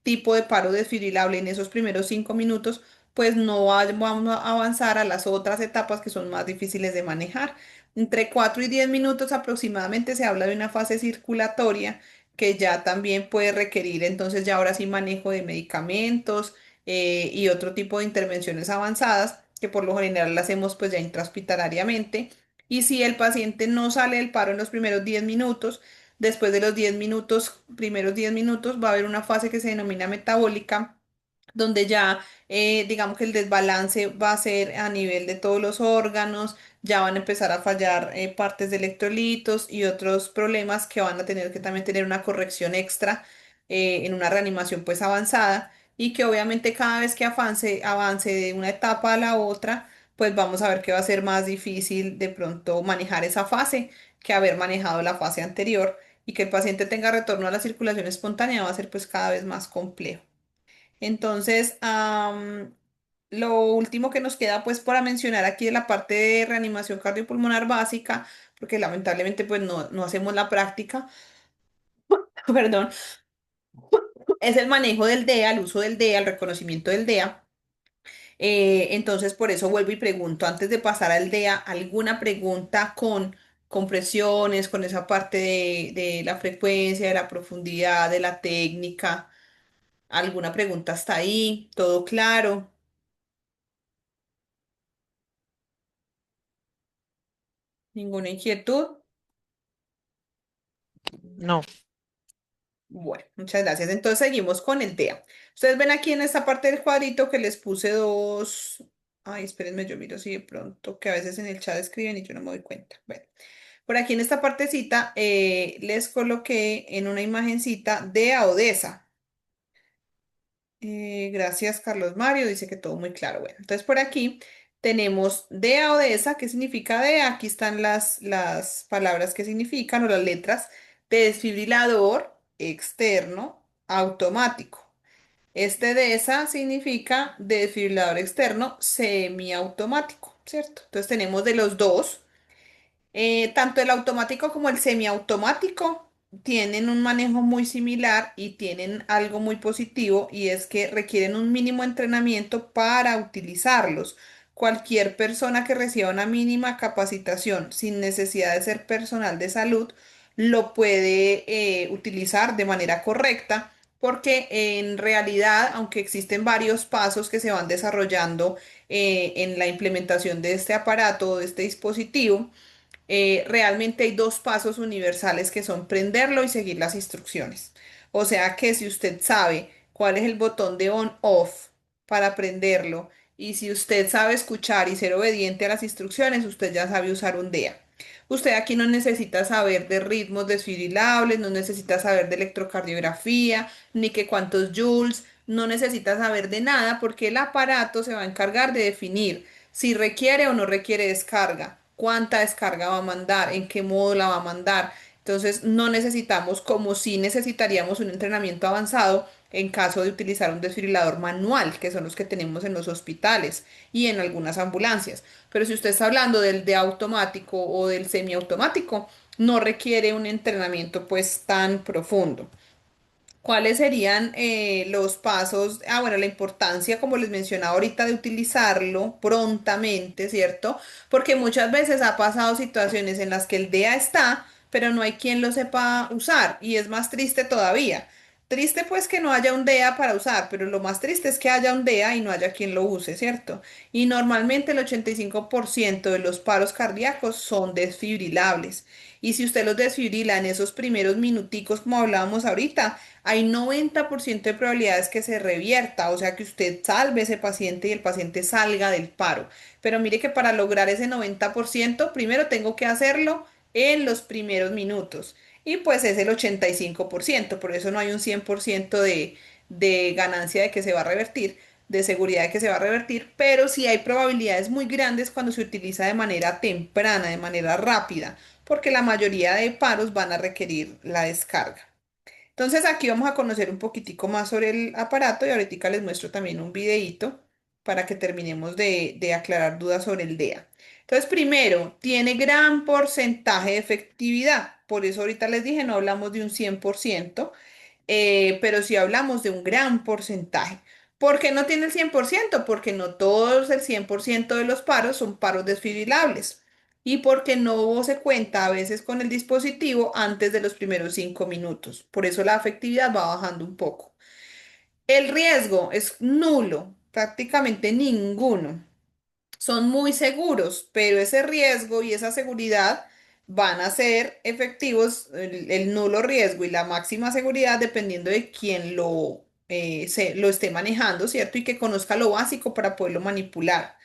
Speaker 2: tipo de paro desfibrilable en esos primeros 5 minutos, pues no vamos a avanzar a las otras etapas que son más difíciles de manejar. Entre 4 y 10 minutos aproximadamente se habla de una fase circulatoria que ya también puede requerir entonces ya ahora sí manejo de medicamentos y otro tipo de intervenciones avanzadas que por lo general las hacemos pues ya intrahospitalariamente. Y si el paciente no sale del paro en los primeros 10 minutos, después de los 10 minutos, primeros 10 minutos, va a haber una fase que se denomina metabólica, donde ya digamos que el desbalance va a ser a nivel de todos los órganos, ya van a empezar a fallar partes de electrolitos y otros problemas que van a tener que también tener una corrección extra en una reanimación pues avanzada y que obviamente cada vez que avance de una etapa a la otra, pues vamos a ver que va a ser más difícil de pronto manejar esa fase que haber manejado la fase anterior y que el paciente tenga retorno a la circulación espontánea va a ser pues cada vez más complejo. Entonces, lo último que nos queda pues para mencionar aquí de la parte de reanimación cardiopulmonar básica, porque lamentablemente pues no hacemos la práctica, perdón, es el manejo del DEA, el uso del DEA, el reconocimiento del DEA. Entonces, por eso vuelvo y pregunto, antes de pasar al DEA, ¿alguna pregunta con compresiones, con esa parte de la frecuencia, de la profundidad, de la técnica? ¿Alguna pregunta hasta ahí? ¿Todo claro? ¿Ninguna inquietud?
Speaker 5: No,
Speaker 2: Bueno, muchas gracias. Entonces seguimos con el DEA. Ustedes ven aquí en esta parte del cuadrito que les puse dos. Ay, espérenme, yo miro si de pronto, que a veces en el chat escriben y yo no me doy cuenta. Bueno, por aquí en esta partecita les coloqué en una imagencita DEA o DESA. Gracias, Carlos Mario. Dice que todo muy claro. Bueno, entonces por aquí tenemos DEA o DESA. ¿Qué significa DEA? Aquí están las palabras que significan o las letras. Desfibrilador externo automático. Este DESA significa desfibrilador externo semiautomático, ¿cierto? Entonces tenemos de los dos. Tanto el automático como el semiautomático tienen un manejo muy similar y tienen algo muy positivo y es que requieren un mínimo entrenamiento para utilizarlos. Cualquier persona que reciba una mínima capacitación sin necesidad de ser personal de salud lo puede utilizar de manera correcta porque en realidad, aunque existen varios pasos que se van desarrollando en la implementación de este aparato o de este dispositivo, realmente hay dos pasos universales que son prenderlo y seguir las instrucciones. O sea que si usted sabe cuál es el botón de on-off para prenderlo y si usted sabe escuchar y ser obediente a las instrucciones, usted ya sabe usar un DEA. Usted aquí no necesita saber de ritmos desfibrilables, no necesita saber de electrocardiografía, ni que cuántos joules, no necesita saber de nada porque el aparato se va a encargar de definir si requiere o no requiere descarga, cuánta descarga va a mandar, en qué modo la va a mandar. Entonces, no necesitamos, como si necesitaríamos un entrenamiento avanzado en caso de utilizar un desfibrilador manual, que son los que tenemos en los hospitales y en algunas ambulancias. Pero si usted está hablando del de automático o del semiautomático, no requiere un entrenamiento pues tan profundo. ¿Cuáles serían los pasos? Ah, bueno, la importancia, como les mencionaba ahorita, de utilizarlo prontamente, ¿cierto? Porque muchas veces ha pasado situaciones en las que el DEA está, pero no hay quien lo sepa usar y es más triste todavía. triste pues que no haya un DEA para usar, pero lo más triste es que haya un DEA y no haya quien lo use, ¿cierto? Y normalmente el 85% de los paros cardíacos son desfibrilables. Y si usted los desfibrila en esos primeros minuticos, como hablábamos ahorita, hay 90% de probabilidades que se revierta, o sea que usted salve a ese paciente y el paciente salga del paro. Pero mire que para lograr ese 90%, primero tengo que hacerlo en los primeros minutos. Y pues es el 85%, por eso no hay un 100% de ganancia de que se va a revertir, de seguridad de que se va a revertir, pero sí hay probabilidades muy grandes cuando se utiliza de manera temprana, de manera rápida, porque la mayoría de paros van a requerir la descarga. Entonces aquí vamos a conocer un poquitico más sobre el aparato y ahorita les muestro también un videíto para que terminemos de aclarar dudas sobre el DEA. Entonces, primero, tiene gran porcentaje de efectividad. Por eso ahorita les dije, no hablamos de un 100%, pero sí hablamos de un gran porcentaje. ¿Por qué no tiene el 100%? Porque no todos el 100% de los paros son paros desfibrilables y porque no se cuenta a veces con el dispositivo antes de los primeros 5 minutos. Por eso la efectividad va bajando un poco. El riesgo es nulo, prácticamente ninguno. Son muy seguros, pero ese riesgo y esa seguridad van a ser efectivos, el nulo riesgo y la máxima seguridad dependiendo de quién lo esté manejando, ¿cierto? Y que conozca lo básico para poderlo manipular.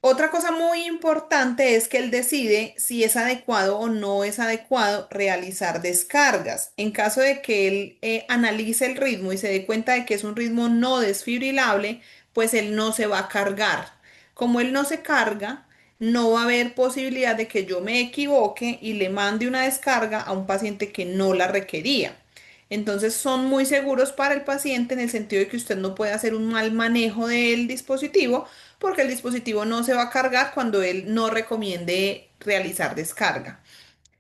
Speaker 2: Otra cosa muy importante es que él decide si es adecuado o no es adecuado realizar descargas. En caso de que él analice el ritmo y se dé cuenta de que es un ritmo no desfibrilable, pues él no se va a cargar. Como él no se carga, no va a haber posibilidad de que yo me equivoque y le mande una descarga a un paciente que no la requería. Entonces son muy seguros para el paciente en el sentido de que usted no puede hacer un mal manejo del dispositivo porque el dispositivo no se va a cargar cuando él no recomiende realizar descarga.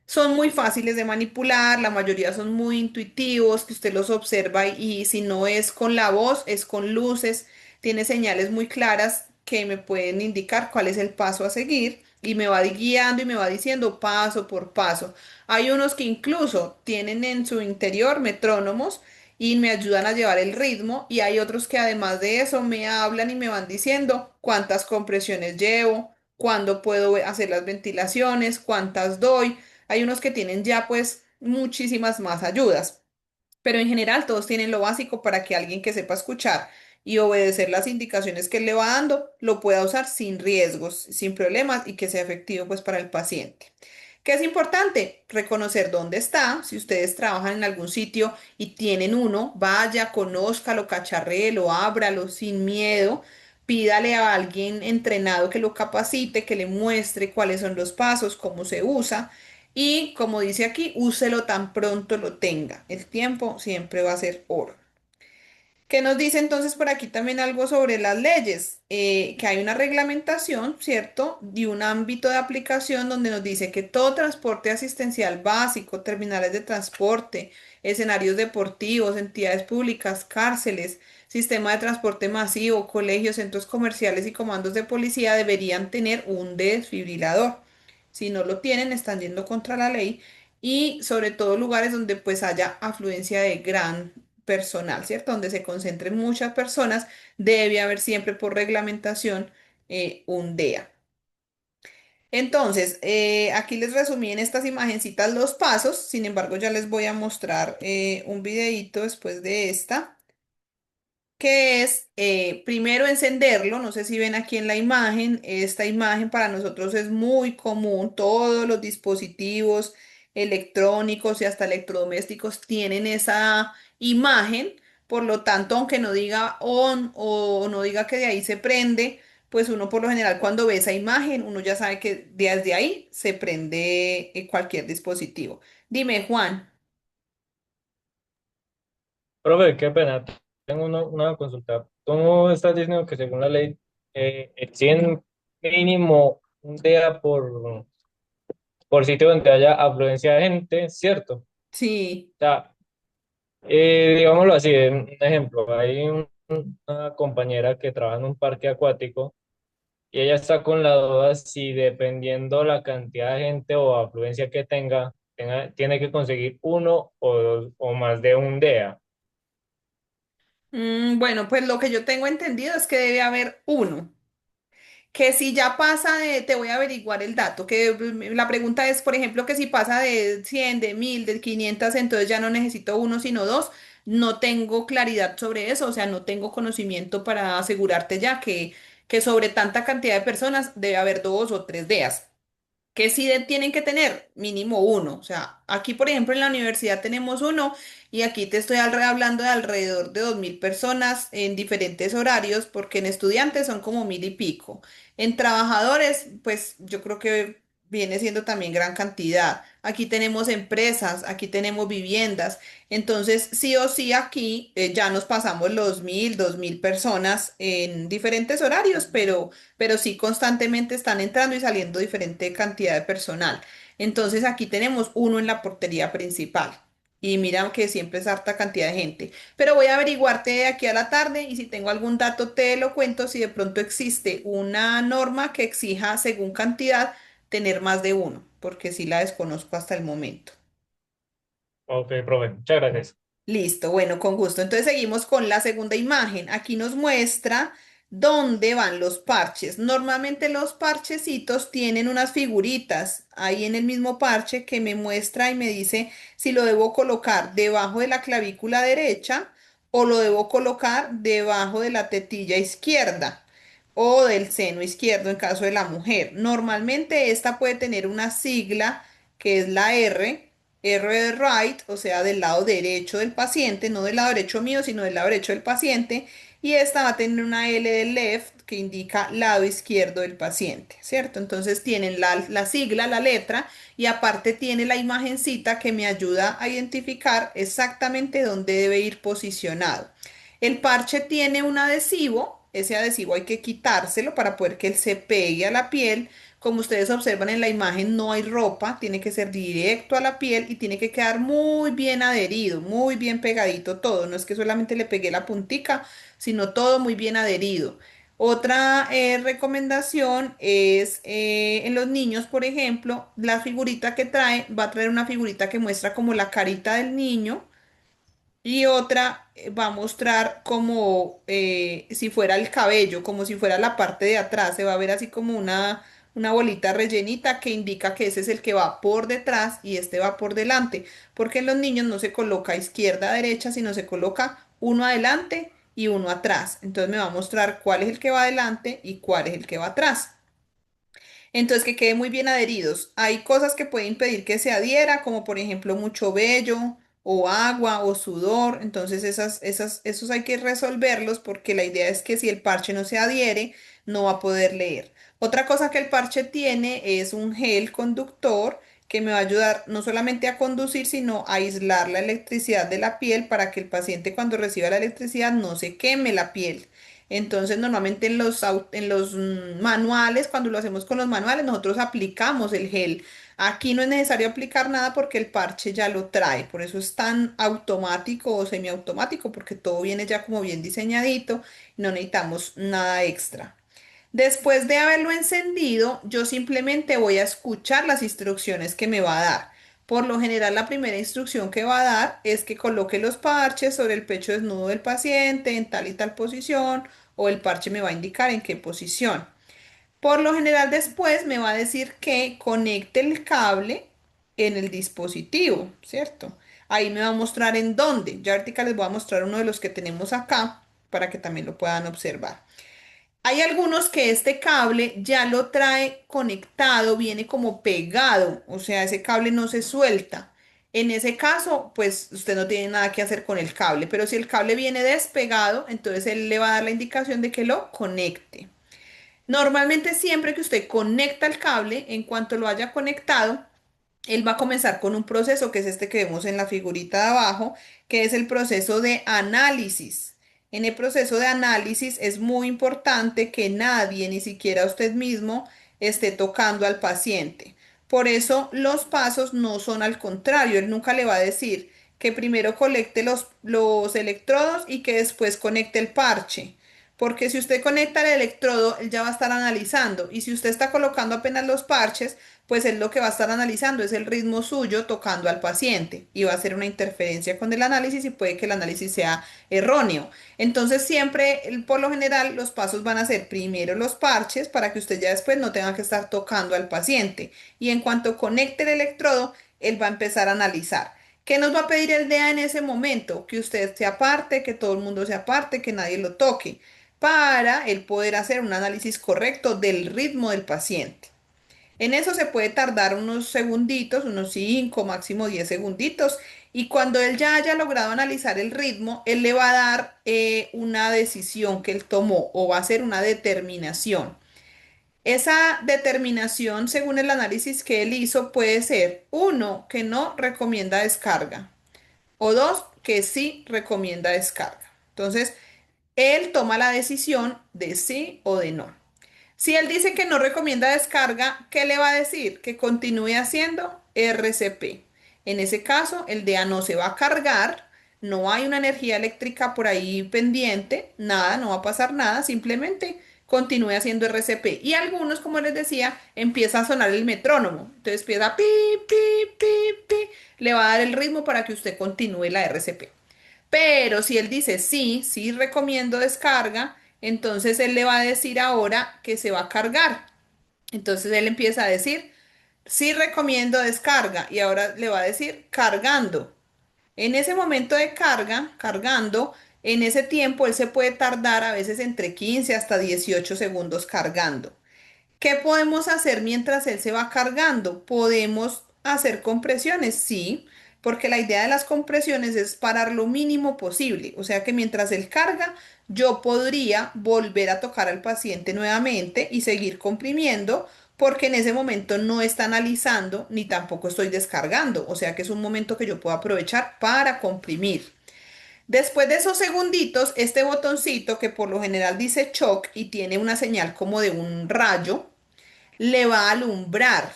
Speaker 2: Son muy fáciles de manipular, la mayoría son muy intuitivos, que usted los observa y si no es con la voz, es con luces, tiene señales muy claras que me pueden indicar cuál es el paso a seguir y me va guiando y me va diciendo paso por paso. Hay unos que incluso tienen en su interior metrónomos y me ayudan a llevar el ritmo y hay otros que además de eso me hablan y me van diciendo cuántas compresiones llevo, cuándo puedo hacer las ventilaciones, cuántas doy. Hay unos que tienen ya pues muchísimas más ayudas, pero en general todos tienen lo básico para que alguien que sepa escuchar y obedecer las indicaciones que él le va dando lo pueda usar sin riesgos, sin problemas y que sea efectivo pues para el paciente. ¿Qué es importante? Reconocer dónde está. Si ustedes trabajan en algún sitio y tienen uno, vaya, conózcalo, cacharréelo, ábralo sin miedo. Pídale a alguien entrenado que lo capacite, que le muestre cuáles son los pasos, cómo se usa. Y como dice aquí, úselo tan pronto lo tenga. El tiempo siempre va a ser oro. ¿Qué nos dice entonces por aquí también algo sobre las leyes? Que hay una reglamentación, ¿cierto? Y un ámbito de aplicación donde nos dice que todo transporte asistencial básico, terminales de transporte, escenarios deportivos, entidades públicas, cárceles, sistema de transporte masivo, colegios, centros comerciales y comandos de policía deberían tener un desfibrilador. Si no lo tienen, están yendo contra la ley y sobre todo lugares donde pues haya afluencia de gran personal, ¿cierto? Donde se concentren muchas personas, debe haber siempre por reglamentación un DEA. Entonces, aquí les resumí en estas imagencitas los pasos, sin embargo ya les voy a mostrar un videíto después de esta que es primero encenderlo, no sé si ven aquí en la imagen, esta imagen para nosotros es muy común, todos los dispositivos electrónicos y hasta electrodomésticos tienen esa imagen, por lo tanto, aunque no diga on o no diga que de ahí se prende, pues uno por lo general cuando ve esa imagen, uno ya sabe que desde ahí se prende cualquier dispositivo. Dime, Juan.
Speaker 7: Profe, qué pena, tengo una consulta. ¿Cómo estás diciendo que según la ley exigen mínimo un día por sitio donde haya afluencia de gente, cierto? O
Speaker 2: Sí,
Speaker 7: sea, digámoslo así, un ejemplo, hay una compañera que trabaja en un parque acuático y ella está con la duda si dependiendo la cantidad de gente o afluencia que tiene que conseguir uno o más de un DEA.
Speaker 2: Bueno, pues lo que yo tengo entendido es que debe haber uno. Que si ya pasa de, te voy a averiguar el dato, que la pregunta es, por ejemplo, que si pasa de 100, de 1000, de 500, entonces ya no necesito uno, sino dos. No tengo claridad sobre eso, o sea, no tengo conocimiento para asegurarte ya que sobre tanta cantidad de personas debe haber dos o tres DEAs que sí tienen que tener mínimo uno. O sea, aquí, por ejemplo, en la universidad tenemos uno y aquí te estoy hablando de alrededor de 2000 personas en diferentes horarios, porque en estudiantes son como 1000 y pico. En trabajadores, pues yo creo que viene siendo también gran cantidad. Aquí tenemos empresas, aquí tenemos viviendas. Entonces, sí o sí, aquí ya nos pasamos los 1000, 2000 personas en diferentes horarios, pero sí constantemente están entrando y saliendo diferente cantidad de personal. Entonces aquí tenemos uno en la portería principal. Y mira que siempre es harta cantidad de gente. Pero voy a averiguarte de aquí a la tarde y si tengo algún dato te lo cuento si de pronto existe una norma que exija según cantidad tener más de uno, porque sí la desconozco hasta el momento.
Speaker 7: Ok, profe, muchas gracias.
Speaker 2: Listo, bueno, con gusto. Entonces seguimos con la segunda imagen. Aquí nos muestra dónde van los parches. Normalmente los parchecitos tienen unas figuritas ahí en el mismo parche que me muestra y me dice si lo debo colocar debajo de la clavícula derecha o lo debo colocar debajo de la tetilla izquierda o del seno izquierdo en caso de la mujer. Normalmente esta puede tener una sigla que es la R de right, o sea, del lado derecho del paciente, no del lado derecho mío, sino del lado derecho del paciente, y esta va a tener una L de left que indica lado izquierdo del paciente, ¿cierto? Entonces tienen la sigla, la letra, y aparte tiene la imagencita que me ayuda a identificar exactamente dónde debe ir posicionado. El parche tiene un adhesivo, ese adhesivo hay que quitárselo para poder que él se pegue a la piel. Como ustedes observan en la imagen, no hay ropa, tiene que ser directo a la piel y tiene que quedar muy bien adherido, muy bien pegadito todo. No es que solamente le pegué la puntica, sino todo muy bien adherido. Otra recomendación es en los niños, por ejemplo, la figurita que trae, va a traer una figurita que muestra como la carita del niño y otra va a mostrar como si fuera el cabello, como si fuera la parte de atrás. Se va a ver así como una bolita rellenita que indica que ese es el que va por detrás y este va por delante. Porque en los niños no se coloca izquierda, derecha, sino se coloca uno adelante y uno atrás. Entonces me va a mostrar cuál es el que va adelante y cuál es el que va atrás. Entonces, que quede muy bien adheridos. Hay cosas que pueden impedir que se adhiera, como por ejemplo mucho vello o agua o sudor. Entonces, esos hay que resolverlos porque la idea es que si el parche no se adhiere, no va a poder leer. Otra cosa que el parche tiene es un gel conductor que me va a ayudar no solamente a conducir, sino a aislar la electricidad de la piel para que el paciente cuando reciba la electricidad no se queme la piel. Entonces, normalmente en los manuales, cuando lo hacemos con los manuales, nosotros aplicamos el gel. Aquí no es necesario aplicar nada porque el parche ya lo trae. Por eso es tan automático o semiautomático, porque todo viene ya como bien diseñadito y no necesitamos nada extra. Después de haberlo encendido, yo simplemente voy a escuchar las instrucciones que me va a dar. Por lo general, la primera instrucción que va a dar es que coloque los parches sobre el pecho desnudo del paciente en tal y tal posición, o el parche me va a indicar en qué posición. Por lo general, después me va a decir que conecte el cable en el dispositivo, ¿cierto? Ahí me va a mostrar en dónde. Ya ahorita les voy a mostrar uno de los que tenemos acá para que también lo puedan observar. Hay algunos que este cable ya lo trae conectado, viene como pegado, o sea, ese cable no se suelta. En ese caso, pues usted no tiene nada que hacer con el cable, pero si el cable viene despegado, entonces él le va a dar la indicación de que lo conecte. Normalmente siempre que usted conecta el cable, en cuanto lo haya conectado, él va a comenzar con un proceso que es este que vemos en la figurita de abajo, que es el proceso de análisis. En el proceso de análisis es muy importante que nadie, ni siquiera usted mismo, esté tocando al paciente. Por eso los pasos no son al contrario. Él nunca le va a decir que primero colecte los electrodos y que después conecte el parche. Porque si usted conecta el electrodo, él ya va a estar analizando. Y si usted está colocando apenas los parches, pues él lo que va a estar analizando es el ritmo suyo tocando al paciente y va a hacer una interferencia con el análisis y puede que el análisis sea erróneo. Entonces siempre, por lo general, los pasos van a ser primero los parches para que usted ya después no tenga que estar tocando al paciente. Y en cuanto conecte el electrodo, él va a empezar a analizar. ¿Qué nos va a pedir el DEA en ese momento? Que usted se aparte, que todo el mundo se aparte, que nadie lo toque, para él poder hacer un análisis correcto del ritmo del paciente. En eso se puede tardar unos segunditos, unos 5, máximo 10 segunditos. Y cuando él ya haya logrado analizar el ritmo, él le va a dar una decisión que él tomó o va a hacer una determinación. Esa determinación, según el análisis que él hizo, puede ser, uno, que no recomienda descarga o dos, que sí recomienda descarga. Entonces, él toma la decisión de sí o de no. Si él dice que no recomienda descarga, ¿qué le va a decir? Que continúe haciendo RCP. En ese caso, el DEA no se va a cargar, no hay una energía eléctrica por ahí pendiente, nada, no va a pasar nada, simplemente continúe haciendo RCP. Y algunos, como les decía, empieza a sonar el metrónomo. Entonces empieza pi, pi, pi, pi, le va a dar el ritmo para que usted continúe la RCP. Pero si él dice sí, sí recomiendo descarga, entonces él le va a decir ahora que se va a cargar. Entonces él empieza a decir sí recomiendo descarga y ahora le va a decir cargando. En ese momento de carga, cargando, en ese tiempo él se puede tardar a veces entre 15 hasta 18 segundos cargando. ¿Qué podemos hacer mientras él se va cargando? ¿Podemos hacer compresiones? Sí, porque la idea de las compresiones es parar lo mínimo posible. O sea que mientras él carga, yo podría volver a tocar al paciente nuevamente y seguir comprimiendo, porque en ese momento no está analizando ni tampoco estoy descargando. O sea que es un momento que yo puedo aprovechar para comprimir. Después de esos segunditos, este botoncito que por lo general dice shock y tiene una señal como de un rayo, le va a alumbrar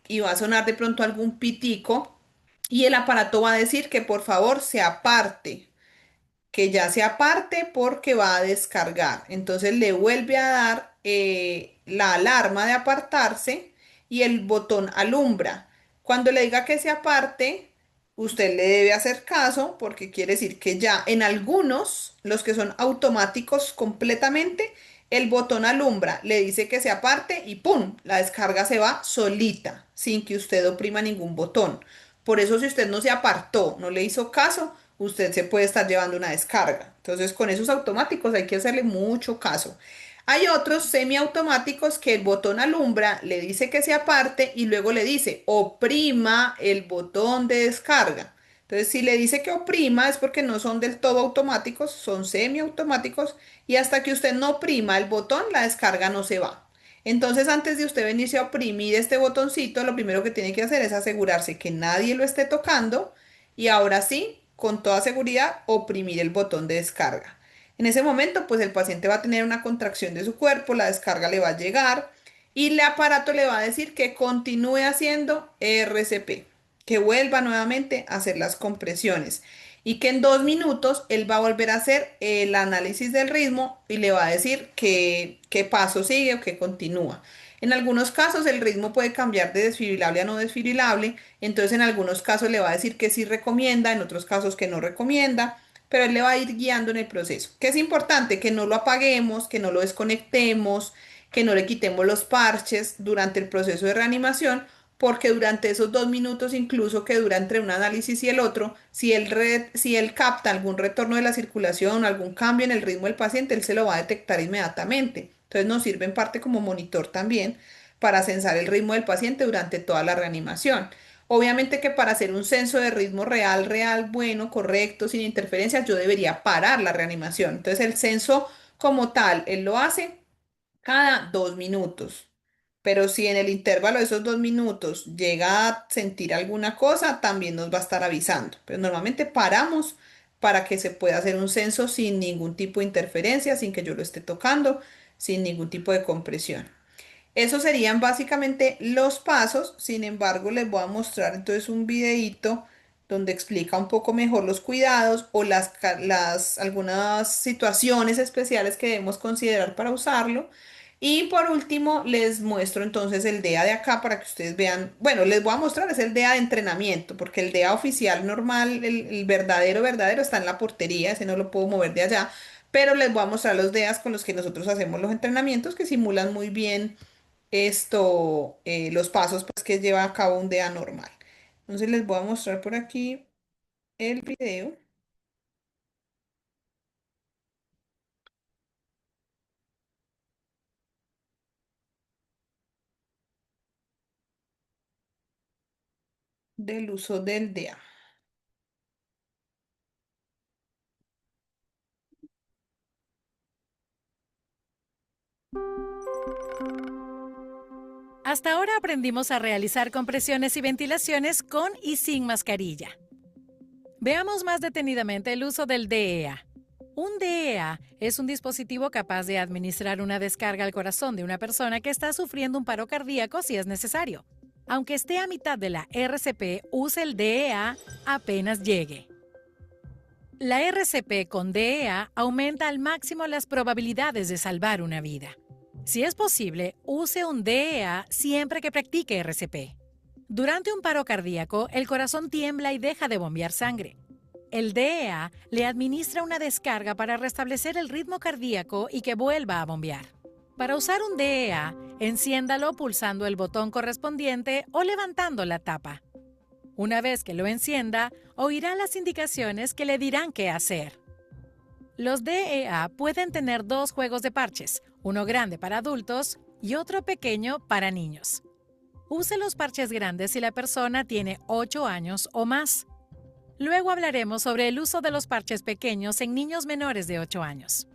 Speaker 2: y va a sonar de pronto algún pitico y el aparato va a decir que por favor se aparte, que ya se aparte porque va a descargar. Entonces le vuelve a dar la alarma de apartarse y el botón alumbra. Cuando le diga que se aparte, usted le debe hacer caso porque quiere decir que ya en algunos, los que son automáticos completamente, el botón alumbra, le dice que se aparte y ¡pum! La descarga se va solita, sin que usted oprima ningún botón. Por eso si usted no se apartó, no le hizo caso, usted se puede estar llevando una descarga. Entonces, con esos automáticos hay que hacerle mucho caso. Hay otros semiautomáticos que el botón alumbra, le dice que se aparte y luego le dice oprima el botón de descarga. Entonces, si le dice que oprima es porque no son del todo automáticos, son semiautomáticos y hasta que usted no oprima el botón, la descarga no se va. Entonces, antes de usted venirse a oprimir este botoncito, lo primero que tiene que hacer es asegurarse que nadie lo esté tocando y ahora sí, con toda seguridad, oprimir el botón de descarga. En ese momento, pues el paciente va a tener una contracción de su cuerpo, la descarga le va a llegar y el aparato le va a decir que continúe haciendo RCP, que vuelva nuevamente a hacer las compresiones y que en 2 minutos él va a volver a hacer el análisis del ritmo y le va a decir qué paso sigue o qué continúa. En algunos casos el ritmo puede cambiar de desfibrilable a no desfibrilable, entonces en algunos casos le va a decir que sí recomienda, en otros casos que no recomienda, pero él le va a ir guiando en el proceso. Que es importante que no lo apaguemos, que no lo desconectemos, que no le quitemos los parches durante el proceso de reanimación, porque durante esos 2 minutos, incluso que dura entre un análisis y el otro, si él capta algún retorno de la circulación, algún cambio en el ritmo del paciente, él se lo va a detectar inmediatamente. Entonces nos sirve en parte como monitor también para censar el ritmo del paciente durante toda la reanimación. Obviamente que para hacer un censo de ritmo real, real, bueno, correcto, sin interferencias, yo debería parar la reanimación. Entonces el censo como tal, él lo hace cada 2 minutos. Pero si en el intervalo de esos 2 minutos llega a sentir alguna cosa, también nos va a estar avisando. Pero normalmente paramos para que se pueda hacer un censo sin ningún tipo de interferencia, sin que yo lo esté tocando, sin ningún tipo de compresión. Esos serían básicamente los pasos. Sin embargo, les voy a mostrar entonces un videíto donde explica un poco mejor los cuidados o algunas situaciones especiales que debemos considerar para usarlo. Y por último, les muestro entonces el DEA de acá para que ustedes vean. Bueno, les voy a mostrar, es el DEA de entrenamiento, porque el DEA oficial normal, el verdadero, verdadero, está en la portería, ese no lo puedo mover de allá. Pero les voy a mostrar los DEAs con los que nosotros hacemos los entrenamientos, que simulan muy bien los pasos pues, que lleva a cabo un DEA normal. Entonces les voy a mostrar por aquí el video del uso del DEA.
Speaker 1: Hasta ahora aprendimos a realizar compresiones y ventilaciones con y sin mascarilla. Veamos más detenidamente el uso del DEA. Un DEA es un dispositivo capaz de administrar una descarga al corazón de una persona que está sufriendo un paro cardíaco si es necesario. Aunque esté a mitad de la RCP, use el DEA apenas llegue. La RCP con DEA aumenta al máximo las probabilidades de salvar una vida. Si es posible, use un DEA siempre que practique RCP. Durante un paro cardíaco, el corazón tiembla y deja de bombear sangre. El DEA le administra una descarga para restablecer el ritmo cardíaco y que vuelva a bombear. Para usar un DEA, enciéndalo pulsando el botón correspondiente o levantando la tapa. Una vez que lo encienda, oirá las indicaciones que le dirán qué hacer. Los DEA pueden tener 2 juegos de parches, uno grande para adultos y otro pequeño para niños. Use los parches grandes si la persona tiene 8 años o más. Luego hablaremos sobre el uso de los parches pequeños en niños menores de 8 años.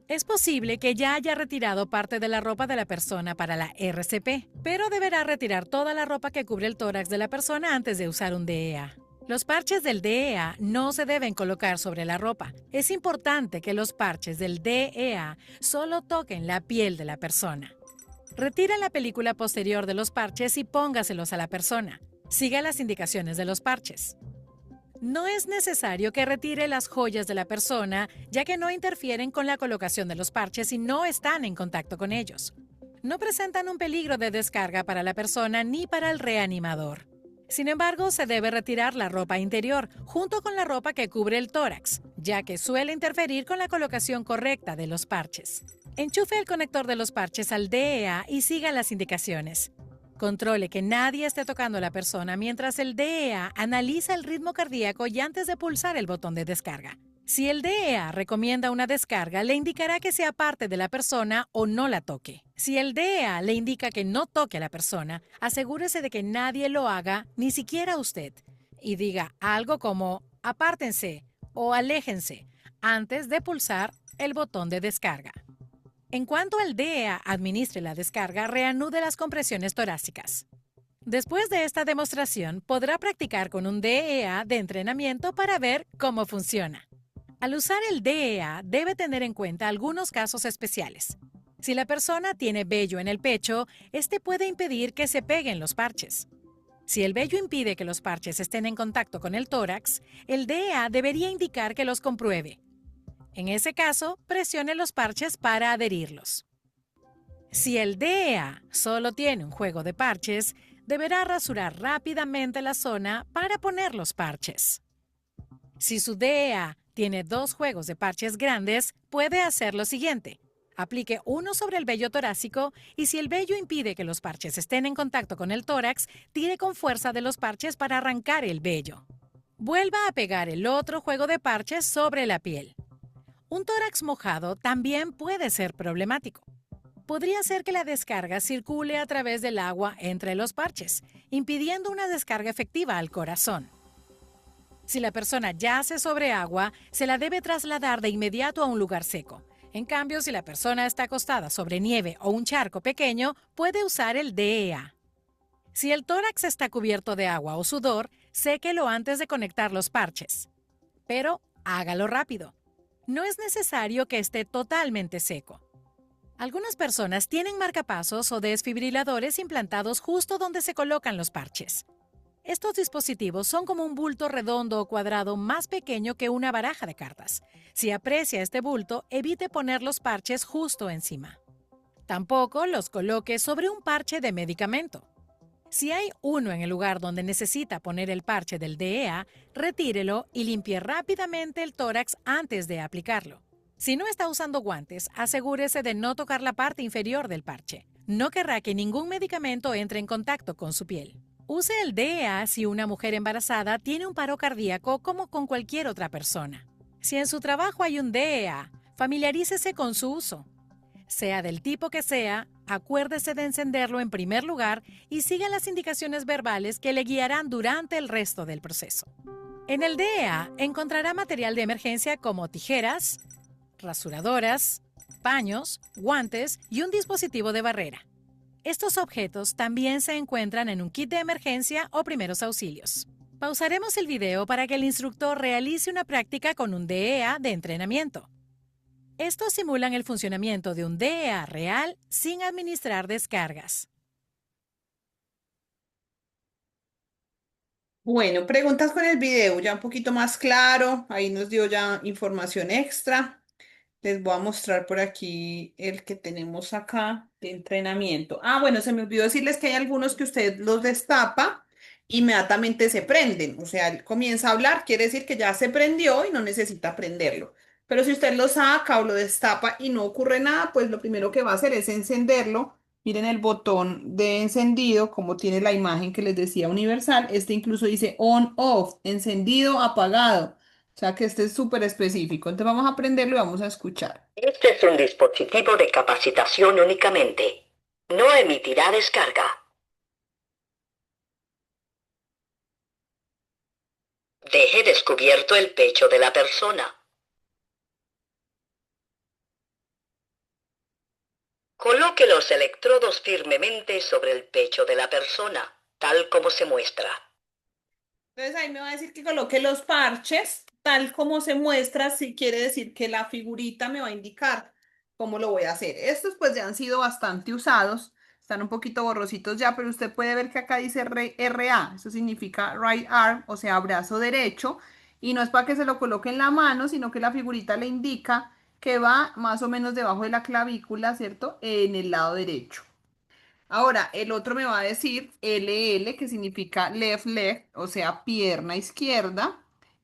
Speaker 1: Es posible que ya haya retirado parte de la ropa de la persona para la RCP, pero deberá retirar toda la ropa que cubre el tórax de la persona antes de usar un DEA. Los parches del DEA no se deben colocar sobre la ropa. Es importante que los parches del DEA solo toquen la piel de la persona. Retire la película posterior de los parches y póngaselos a la persona. Siga las indicaciones de los parches. No es necesario que retire las joyas de la persona, ya que no interfieren con la colocación de los parches y no están en contacto con ellos. No presentan un peligro de descarga para la persona ni para el reanimador. Sin embargo, se debe retirar la ropa interior junto con la ropa que cubre el tórax, ya que suele interferir con la colocación correcta de los parches. Enchufe el conector de los parches al DEA y siga las indicaciones. Controle que nadie esté tocando a la persona mientras el DEA analiza el ritmo cardíaco y antes de pulsar el botón de descarga. Si el DEA recomienda una descarga, le indicará que sea parte de la persona o no la toque. Si el DEA le indica que no toque a la persona, asegúrese de que nadie lo haga, ni siquiera usted, y diga algo como apártense o aléjense antes de pulsar el botón de descarga. En cuanto el DEA administre la descarga, reanude las compresiones torácicas. Después de esta demostración, podrá practicar con un DEA de entrenamiento para ver cómo funciona. Al usar el DEA, debe tener en cuenta algunos casos especiales. Si la persona tiene vello en el pecho, este puede impedir que se peguen los parches. Si el vello impide que los parches estén en contacto con el tórax, el DEA debería indicar que los compruebe. En ese caso, presione los parches para adherirlos. Si el DEA solo tiene un juego de parches, deberá rasurar rápidamente la zona para poner los parches. Si su DEA tiene 2 juegos de parches grandes, puede hacer lo siguiente. Aplique uno sobre el vello torácico y si el vello impide que los parches estén en contacto con el tórax, tire con fuerza de los parches para arrancar el vello. Vuelva a pegar el otro juego de parches sobre la piel. Un tórax mojado también puede ser problemático. Podría ser que la descarga circule a través del agua entre los parches, impidiendo una descarga efectiva al corazón. Si la persona yace sobre agua, se la debe trasladar de inmediato a un lugar seco. En cambio, si la persona está acostada sobre nieve o un charco pequeño, puede usar el DEA. Si el tórax está cubierto de agua o sudor, séquelo antes de conectar los parches. Pero hágalo rápido. No es necesario que esté totalmente seco. Algunas personas tienen marcapasos o desfibriladores implantados justo donde se colocan los parches. Estos dispositivos son como un bulto redondo o cuadrado más pequeño que una baraja de cartas. Si aprecia este bulto, evite poner los parches justo encima. Tampoco los coloque sobre un parche de medicamento. Si hay uno en el lugar donde necesita poner el parche del DEA, retírelo y limpie rápidamente el tórax antes de aplicarlo. Si no está usando guantes, asegúrese de no tocar la parte inferior del parche. No querrá que ningún medicamento entre en contacto con su piel. Use el DEA si una mujer embarazada tiene un paro cardíaco como con cualquier otra persona. Si en su trabajo hay un DEA, familiarícese con su uso. Sea del tipo que sea, acuérdese de encenderlo en primer lugar y siga las indicaciones verbales que le guiarán durante el resto del proceso. En el DEA encontrará material de emergencia como tijeras, rasuradoras, paños, guantes y un dispositivo de barrera. Estos objetos también se encuentran en un kit de emergencia o primeros auxilios. Pausaremos el video para que el instructor realice una práctica con un DEA de entrenamiento. Estos simulan el funcionamiento de un DEA real sin administrar descargas.
Speaker 2: Bueno, preguntas con el video, ya un poquito más claro. Ahí nos dio ya información extra. Les voy a mostrar por aquí el que tenemos acá de entrenamiento. Ah, bueno, se me olvidó decirles que hay algunos que usted los destapa, inmediatamente se prenden. O sea, él comienza a hablar, quiere decir que ya se prendió y no necesita prenderlo. Pero si usted lo saca o lo destapa y no ocurre nada, pues lo primero que va a hacer es encenderlo. Miren el botón de encendido, como tiene la imagen que les decía universal. Este incluso dice on, off, encendido, apagado. O sea que este es súper específico. Entonces vamos a aprenderlo y vamos a escuchar.
Speaker 8: Este es un dispositivo de capacitación únicamente. No emitirá descarga. Deje descubierto el pecho de la persona. Coloque los electrodos firmemente sobre el pecho de la persona, tal como se muestra.
Speaker 2: Entonces ahí me va a decir que coloque los parches tal como se muestra, si quiere decir que la figurita me va a indicar cómo lo voy a hacer. Estos pues ya han sido bastante usados, están un poquito borrositos ya, pero usted puede ver que acá dice RA, eso significa right arm, o sea, brazo derecho, y no es para que se lo coloque en la mano, sino que la figurita le indica que va más o menos debajo de la clavícula, ¿cierto? En el lado derecho. Ahora, el otro me va a decir LL, que significa left leg, o sea, pierna izquierda.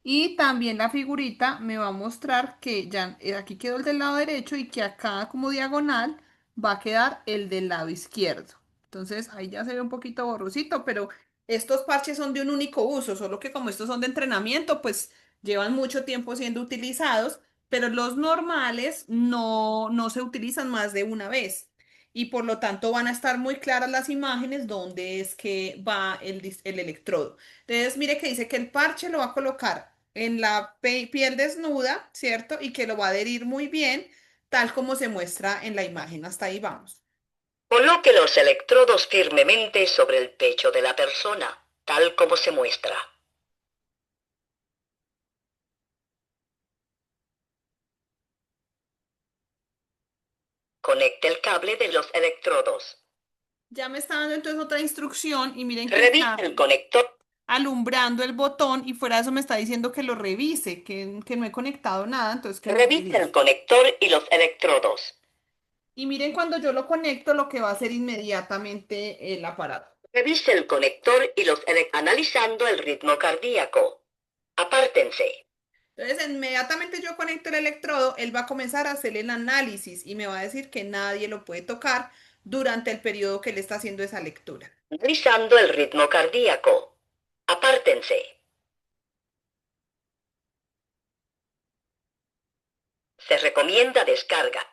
Speaker 2: Y también la figurita me va a mostrar que ya aquí quedó el del lado derecho y que acá como diagonal va a quedar el del lado izquierdo. Entonces ahí ya se ve un poquito borrosito, pero estos parches son de un único uso, solo que como estos son de entrenamiento, pues llevan mucho tiempo siendo utilizados, pero los normales no se utilizan más de una vez y por lo tanto van a estar muy claras las imágenes donde es que va el electrodo. Entonces, mire que dice que el parche lo va a colocar en la piel desnuda, ¿cierto? Y que lo va a adherir muy bien, tal como se muestra en la imagen. Hasta ahí vamos.
Speaker 8: Coloque los electrodos firmemente sobre el pecho de la persona, tal como se muestra. Conecte el cable de los electrodos.
Speaker 2: Ya me está dando entonces otra instrucción y miren que
Speaker 8: Revise
Speaker 2: está
Speaker 8: el conector.
Speaker 2: alumbrando el botón y fuera de eso me está diciendo que lo revise, que no he conectado nada, entonces que lo
Speaker 8: Revise
Speaker 2: revise.
Speaker 8: el conector y los electrodos.
Speaker 2: Y miren cuando yo lo conecto lo que va a hacer inmediatamente el aparato.
Speaker 8: Revise el conector y los analizando el ritmo cardíaco. Apártense.
Speaker 2: Entonces, inmediatamente yo conecto el electrodo, él va a comenzar a hacer el análisis y me va a decir que nadie lo puede tocar durante el periodo que él está haciendo esa lectura.
Speaker 8: Analizando el ritmo cardíaco. Apártense. Se recomienda descarga.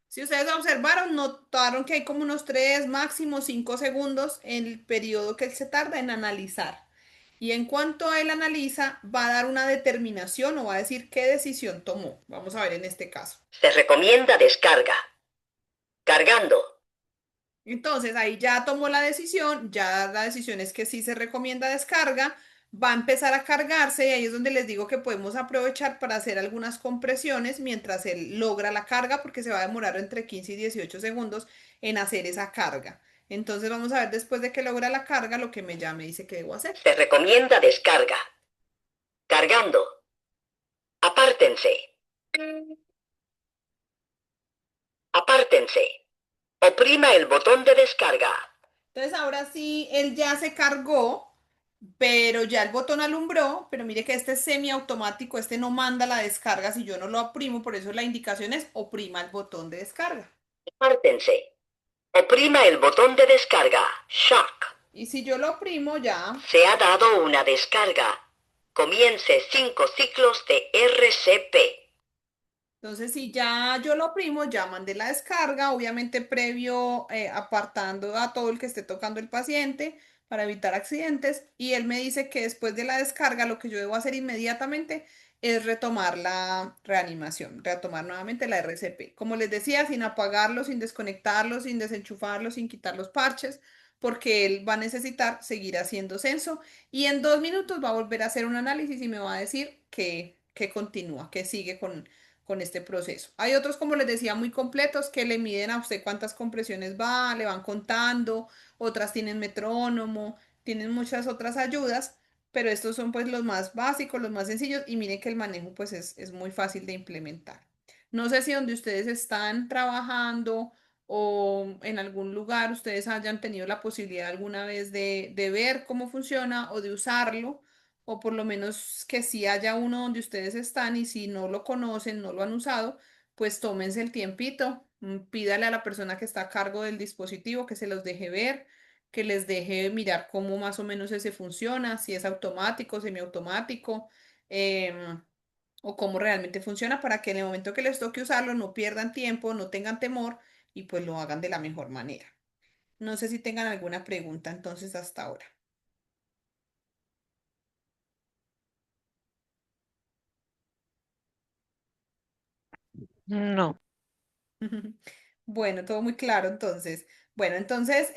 Speaker 2: Si ustedes observaron, notaron que hay como unos 3, máximo 5 segundos en el periodo que él se tarda en analizar. Y en cuanto él analiza, va a dar una determinación o va a decir qué decisión tomó. Vamos a ver en este caso.
Speaker 8: Se recomienda descarga. Cargando.
Speaker 2: Entonces ahí ya tomó la decisión, ya la decisión es que sí se recomienda descarga, va a empezar a cargarse y ahí es donde les digo que podemos aprovechar para hacer algunas compresiones mientras él logra la carga porque se va a demorar entre 15 y 18 segundos en hacer esa carga. Entonces vamos a ver después de que logra la carga lo que ya me dice que debo hacer.
Speaker 8: Se recomienda descarga. Cargando. Apártense. Apártense. Oprima el botón de descarga.
Speaker 2: Entonces ahora sí, él ya se cargó, pero ya el botón alumbró, pero mire que este es semiautomático, este no manda la descarga si yo no lo oprimo, por eso la indicación es oprima el botón de descarga.
Speaker 8: Apártense. Oprima el botón de descarga. Shock.
Speaker 2: Y si yo lo oprimo ya,
Speaker 8: Se ha dado una descarga. Comience 5 ciclos de RCP.
Speaker 2: entonces si ya yo lo oprimo, ya mandé la descarga, obviamente previo apartando a todo el que esté tocando el paciente para evitar accidentes, y él me dice que después de la descarga lo que yo debo hacer inmediatamente es retomar la reanimación, retomar nuevamente la RCP. Como les decía, sin apagarlo, sin desconectarlo, sin desenchufarlo, sin quitar los parches, porque él va a necesitar seguir haciendo censo y en 2 minutos va a volver a hacer un análisis y me va a decir que continúa, que sigue con este proceso. Hay otros, como les decía, muy completos que le miden a usted cuántas compresiones va, le van contando, otras tienen metrónomo, tienen muchas otras ayudas, pero estos son pues los más básicos, los más sencillos y miren que el manejo pues es muy fácil de implementar. No sé si donde ustedes están trabajando o en algún lugar ustedes hayan tenido la posibilidad alguna vez de ver cómo funciona o de usarlo, o por lo menos que sí haya uno donde ustedes están y si no lo conocen, no lo han usado, pues tómense el tiempito, pídale a la persona que está a cargo del dispositivo que se los deje ver, que les deje mirar cómo más o menos ese funciona, si es automático, semiautomático, em, o cómo realmente funciona para que en el momento que les toque usarlo no pierdan tiempo, no tengan temor y pues lo hagan de la mejor manera. No sé si tengan alguna pregunta entonces hasta ahora.
Speaker 5: No.
Speaker 2: Bueno, todo muy claro entonces. Bueno, entonces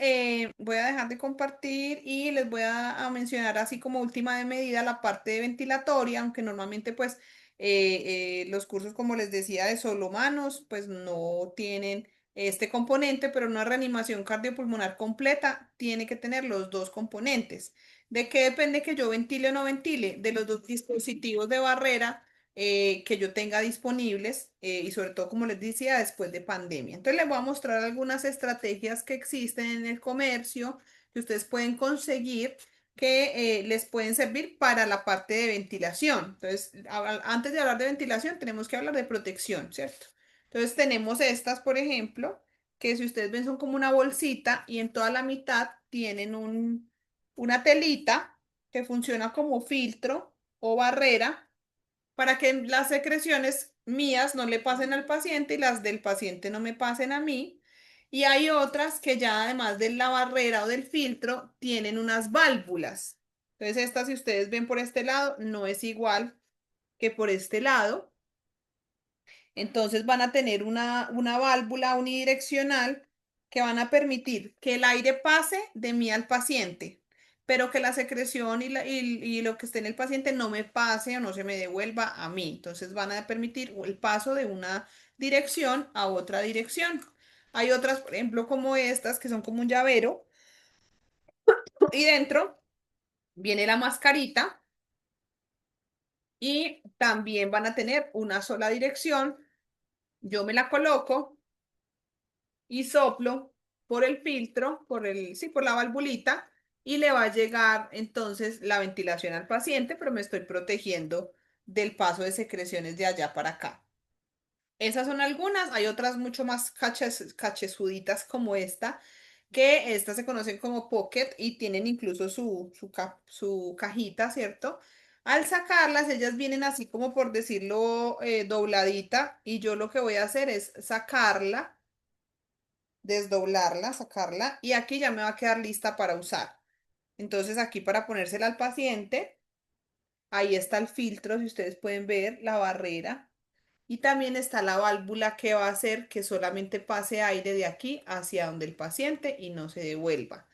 Speaker 2: voy a dejar de compartir y les voy a mencionar así como última de medida la parte de ventilatoria, aunque normalmente pues los cursos como les decía de solo manos pues no tienen este componente, pero una reanimación cardiopulmonar completa tiene que tener los dos componentes. ¿De qué depende que yo ventile o no ventile? De los dos dispositivos de barrera que yo tenga disponibles y sobre todo, como les decía, después de pandemia. Entonces les voy a mostrar algunas estrategias que existen en el comercio que ustedes pueden conseguir que les pueden servir para la parte de ventilación. Entonces, antes de hablar de ventilación, tenemos que hablar de protección, ¿cierto? Entonces, tenemos estas, por ejemplo, que si ustedes ven son como una bolsita y en toda la mitad tienen una telita que funciona como filtro o barrera para que las secreciones mías no le pasen al paciente y las del paciente no me pasen a mí. Y hay otras que ya además de la barrera o del filtro tienen unas válvulas. Entonces esta, si ustedes ven por este lado, no es igual que por este lado. Entonces van a tener una válvula unidireccional que van a permitir que el aire pase de mí al paciente, pero que la secreción y lo que esté en el paciente no me pase o no se me devuelva a mí. Entonces van a permitir el paso de una dirección a otra dirección. Hay otras, por ejemplo, como estas, que son como un llavero y dentro viene la mascarita y también van a tener una sola dirección. Yo me la coloco y soplo por el filtro, sí, por la valvulita, y le va a llegar entonces la ventilación al paciente, pero me estoy protegiendo del paso de secreciones de allá para acá. Esas son algunas, hay otras mucho más cachezuditas como esta, que estas se conocen como pocket y tienen incluso su cajita, ¿cierto? Al sacarlas, ellas vienen así como por decirlo, dobladita, y yo lo que voy a hacer es sacarla, desdoblarla, sacarla y aquí ya me va a quedar lista para usar. Entonces aquí para ponérsela al paciente, ahí está el filtro, si ustedes pueden ver, la barrera. Y también está la válvula que va a hacer que solamente pase aire de aquí hacia donde el paciente y no se devuelva.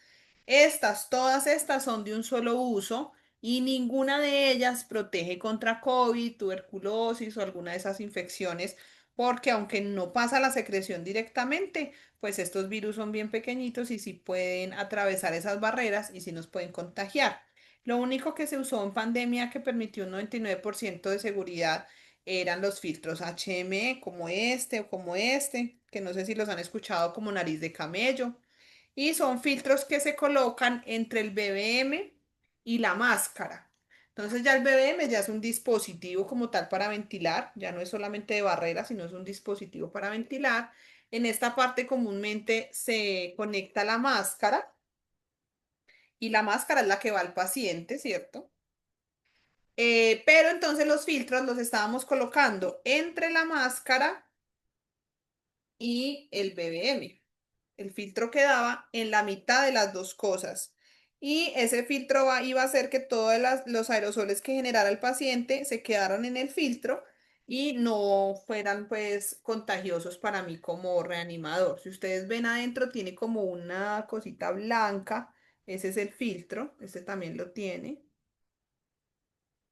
Speaker 2: Todas estas son de un solo uso y ninguna de ellas protege contra COVID, tuberculosis o alguna de esas infecciones, porque aunque no pasa la secreción directamente, pues estos virus son bien pequeñitos y sí pueden atravesar esas barreras y sí nos pueden contagiar. Lo único que se usó en pandemia que permitió un 99% de seguridad eran los filtros HME, como este o como este, que no sé si los han escuchado, como nariz de camello. Y son filtros que se colocan entre el BBM y la máscara. Entonces ya el BBM ya es un dispositivo como tal para ventilar, ya no es solamente de barrera, sino es un dispositivo para ventilar. En esta parte comúnmente se conecta la máscara y la máscara es la que va al paciente, ¿cierto? Pero entonces los filtros los estábamos colocando entre la máscara y el BBM. El filtro quedaba en la mitad de las dos cosas. Y ese filtro iba a hacer que todos los aerosoles que generara el paciente se quedaran en el filtro y no fueran pues contagiosos para mí como reanimador. Si ustedes ven adentro tiene como una cosita blanca, ese es el filtro, este también lo tiene.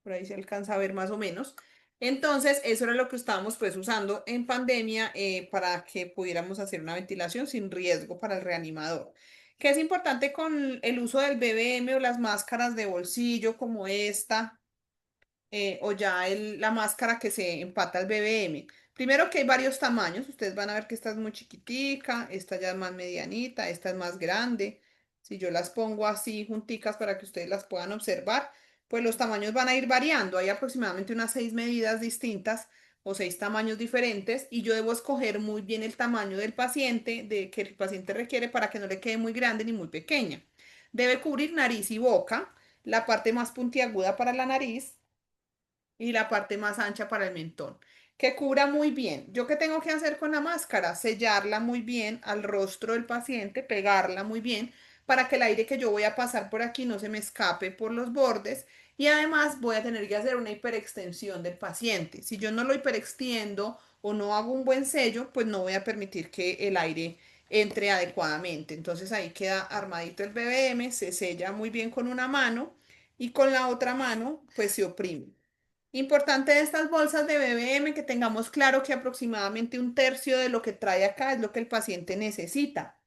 Speaker 2: Por ahí se alcanza a ver más o menos. Entonces, eso era lo que estábamos pues usando en pandemia para que pudiéramos hacer una ventilación sin riesgo para el reanimador. ¿Qué es importante con el uso del BBM o las máscaras de bolsillo como esta? O ya la máscara que se empata al BBM? Primero que hay varios tamaños, ustedes van a ver que esta es muy chiquitica, esta ya es más medianita, esta es más grande. Si yo las pongo así junticas para que ustedes las puedan observar, pues los tamaños van a ir variando. Hay aproximadamente unas 6 medidas distintas o 6 tamaños diferentes y yo debo escoger muy bien el tamaño del paciente, de que el paciente requiere para que no le quede muy grande ni muy pequeña. Debe cubrir nariz y boca, la parte más puntiaguda para la nariz y la parte más ancha para el mentón, que cubra muy bien. ¿Yo qué tengo que hacer con la máscara? Sellarla muy bien al rostro del paciente, pegarla muy bien para que el aire que yo voy a pasar por aquí no se me escape por los bordes y además voy a tener que hacer una hiperextensión del paciente. Si yo no lo hiperextiendo o no hago un buen sello, pues no voy a permitir que el aire entre adecuadamente. Entonces ahí queda armadito el BBM, se sella muy bien con una mano y con la otra mano pues se oprime. Importante de estas bolsas de BBM que tengamos claro que aproximadamente un tercio de lo que trae acá es lo que el paciente necesita.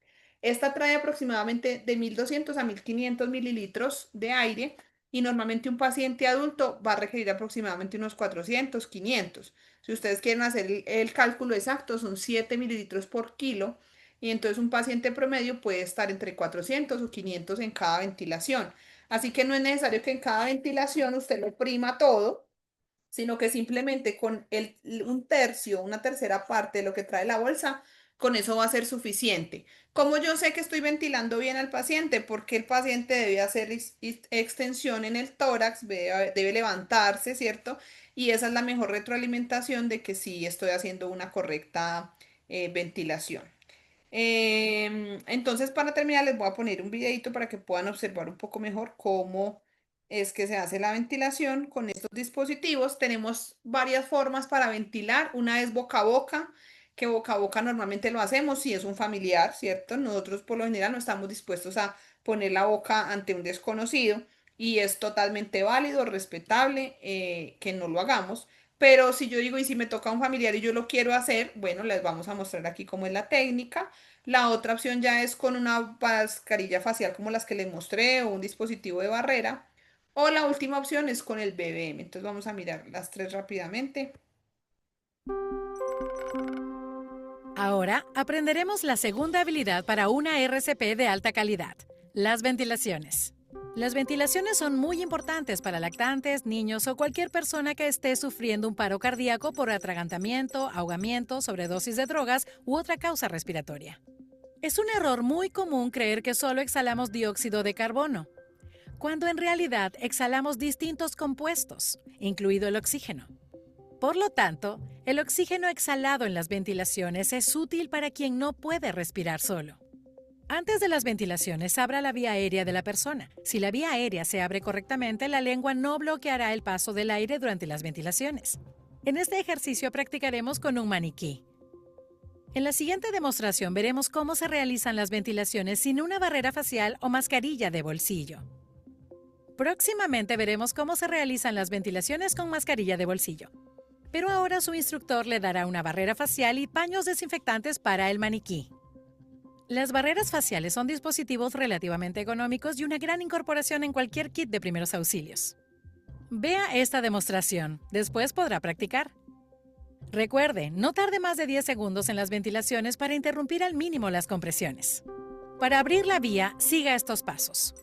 Speaker 2: Esta trae aproximadamente de 1.200 a 1.500 mililitros de aire y normalmente un paciente adulto va a requerir aproximadamente unos 400, 500. Si ustedes quieren hacer el cálculo exacto, son 7 mililitros por kilo y entonces un paciente promedio puede estar entre 400 o 500 en cada ventilación. Así que no es necesario que en cada ventilación usted lo prima todo, sino que simplemente con un tercio, una tercera parte de lo que trae la bolsa, con eso va a ser suficiente. ¿Cómo yo sé que estoy ventilando bien al paciente? Porque el paciente debe hacer extensión en el tórax, debe levantarse, ¿cierto? Y esa es la mejor retroalimentación de que sí estoy haciendo una correcta ventilación. Entonces, para terminar, les voy a poner un videito para que puedan observar un poco mejor cómo es que se hace la ventilación con estos dispositivos. Tenemos varias formas para ventilar. Una es boca a boca, que boca a boca normalmente lo hacemos si es un familiar, ¿cierto? Nosotros por lo general no estamos dispuestos a poner la boca ante un desconocido y es totalmente válido, respetable que no lo hagamos. Pero si yo digo, y si me toca a un familiar y yo lo quiero hacer, bueno, les vamos a mostrar aquí cómo es la técnica. La otra opción ya es con una mascarilla facial como las que les mostré o un dispositivo de barrera. O la última opción es con el BBM. Entonces vamos a mirar las tres rápidamente.
Speaker 1: Ahora aprenderemos la segunda habilidad para una RCP de alta calidad, las ventilaciones. Las ventilaciones son muy importantes para lactantes, niños o cualquier persona que esté sufriendo un paro cardíaco por atragantamiento, ahogamiento, sobredosis de drogas u otra causa respiratoria. Es un error muy común creer que solo exhalamos dióxido de carbono, cuando en realidad exhalamos distintos compuestos, incluido el oxígeno. Por lo tanto, el oxígeno exhalado en las ventilaciones es útil para quien no puede respirar solo. Antes de las ventilaciones, abra la vía aérea de la persona. Si la vía aérea se abre correctamente, la lengua no bloqueará el paso del aire durante las ventilaciones. En este ejercicio practicaremos con un maniquí. En la siguiente demostración veremos cómo se realizan las ventilaciones sin una barrera facial o mascarilla de bolsillo. Próximamente veremos cómo se realizan las ventilaciones con mascarilla de bolsillo. Pero ahora su instructor le dará una barrera facial y paños desinfectantes para el maniquí. Las barreras faciales son dispositivos relativamente económicos y una gran incorporación en cualquier kit de primeros auxilios. Vea esta demostración, después podrá practicar. Recuerde, no tarde más de 10 segundos en las ventilaciones para interrumpir al mínimo las compresiones. Para abrir la vía, siga estos pasos.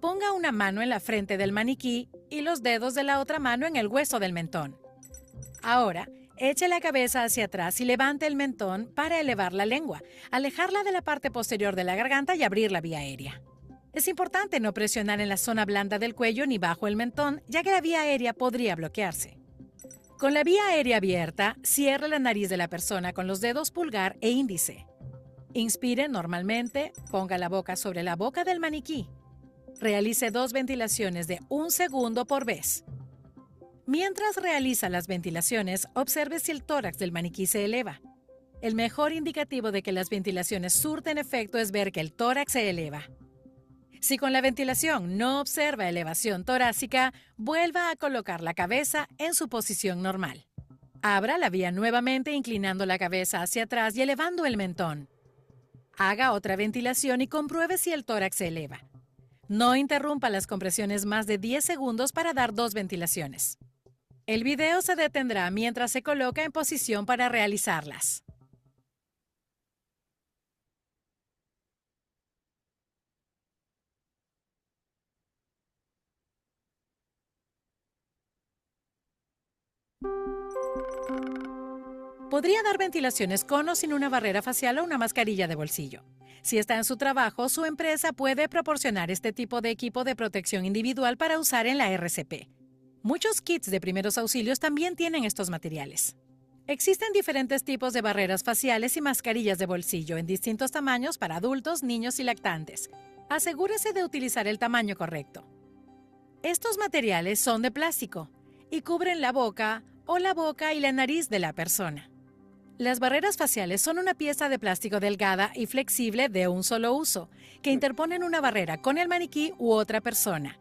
Speaker 1: Ponga una mano en la frente del maniquí y los dedos de la otra mano en el hueso del mentón. Ahora, eche la cabeza hacia atrás y levante el mentón para elevar la lengua, alejarla de la parte posterior de la garganta y abrir la vía aérea. Es importante no presionar en la zona blanda del cuello ni bajo el mentón, ya que la vía aérea podría bloquearse. Con la vía aérea abierta, cierre la nariz de la persona con los dedos pulgar e índice. Inspire normalmente, ponga la boca sobre la boca del maniquí. Realice 2 ventilaciones de 1 segundo por vez. Mientras realiza las ventilaciones, observe si el tórax del maniquí se eleva. El mejor indicativo de que las ventilaciones surten efecto es ver que el tórax se eleva. Si con la ventilación no observa elevación torácica, vuelva a colocar la cabeza en su posición normal. Abra la vía nuevamente inclinando la cabeza hacia atrás y elevando el mentón. Haga otra ventilación y compruebe si el tórax se eleva. No interrumpa las compresiones más de 10 segundos para dar 2 ventilaciones. El video se detendrá mientras se coloca en posición para realizarlas. Podría dar ventilaciones con o sin una barrera facial o una mascarilla de bolsillo. Si está en su trabajo, su empresa puede proporcionar este tipo de equipo de protección individual para usar en la RCP. Muchos kits de primeros auxilios también tienen estos materiales. Existen diferentes tipos de barreras faciales y mascarillas de bolsillo en distintos tamaños para adultos, niños y lactantes. Asegúrese de utilizar el tamaño correcto. Estos materiales son de plástico y cubren la boca y la nariz de la persona. Las barreras faciales son una pieza de plástico delgada y flexible de un solo uso, que interponen una barrera con el maniquí u otra persona.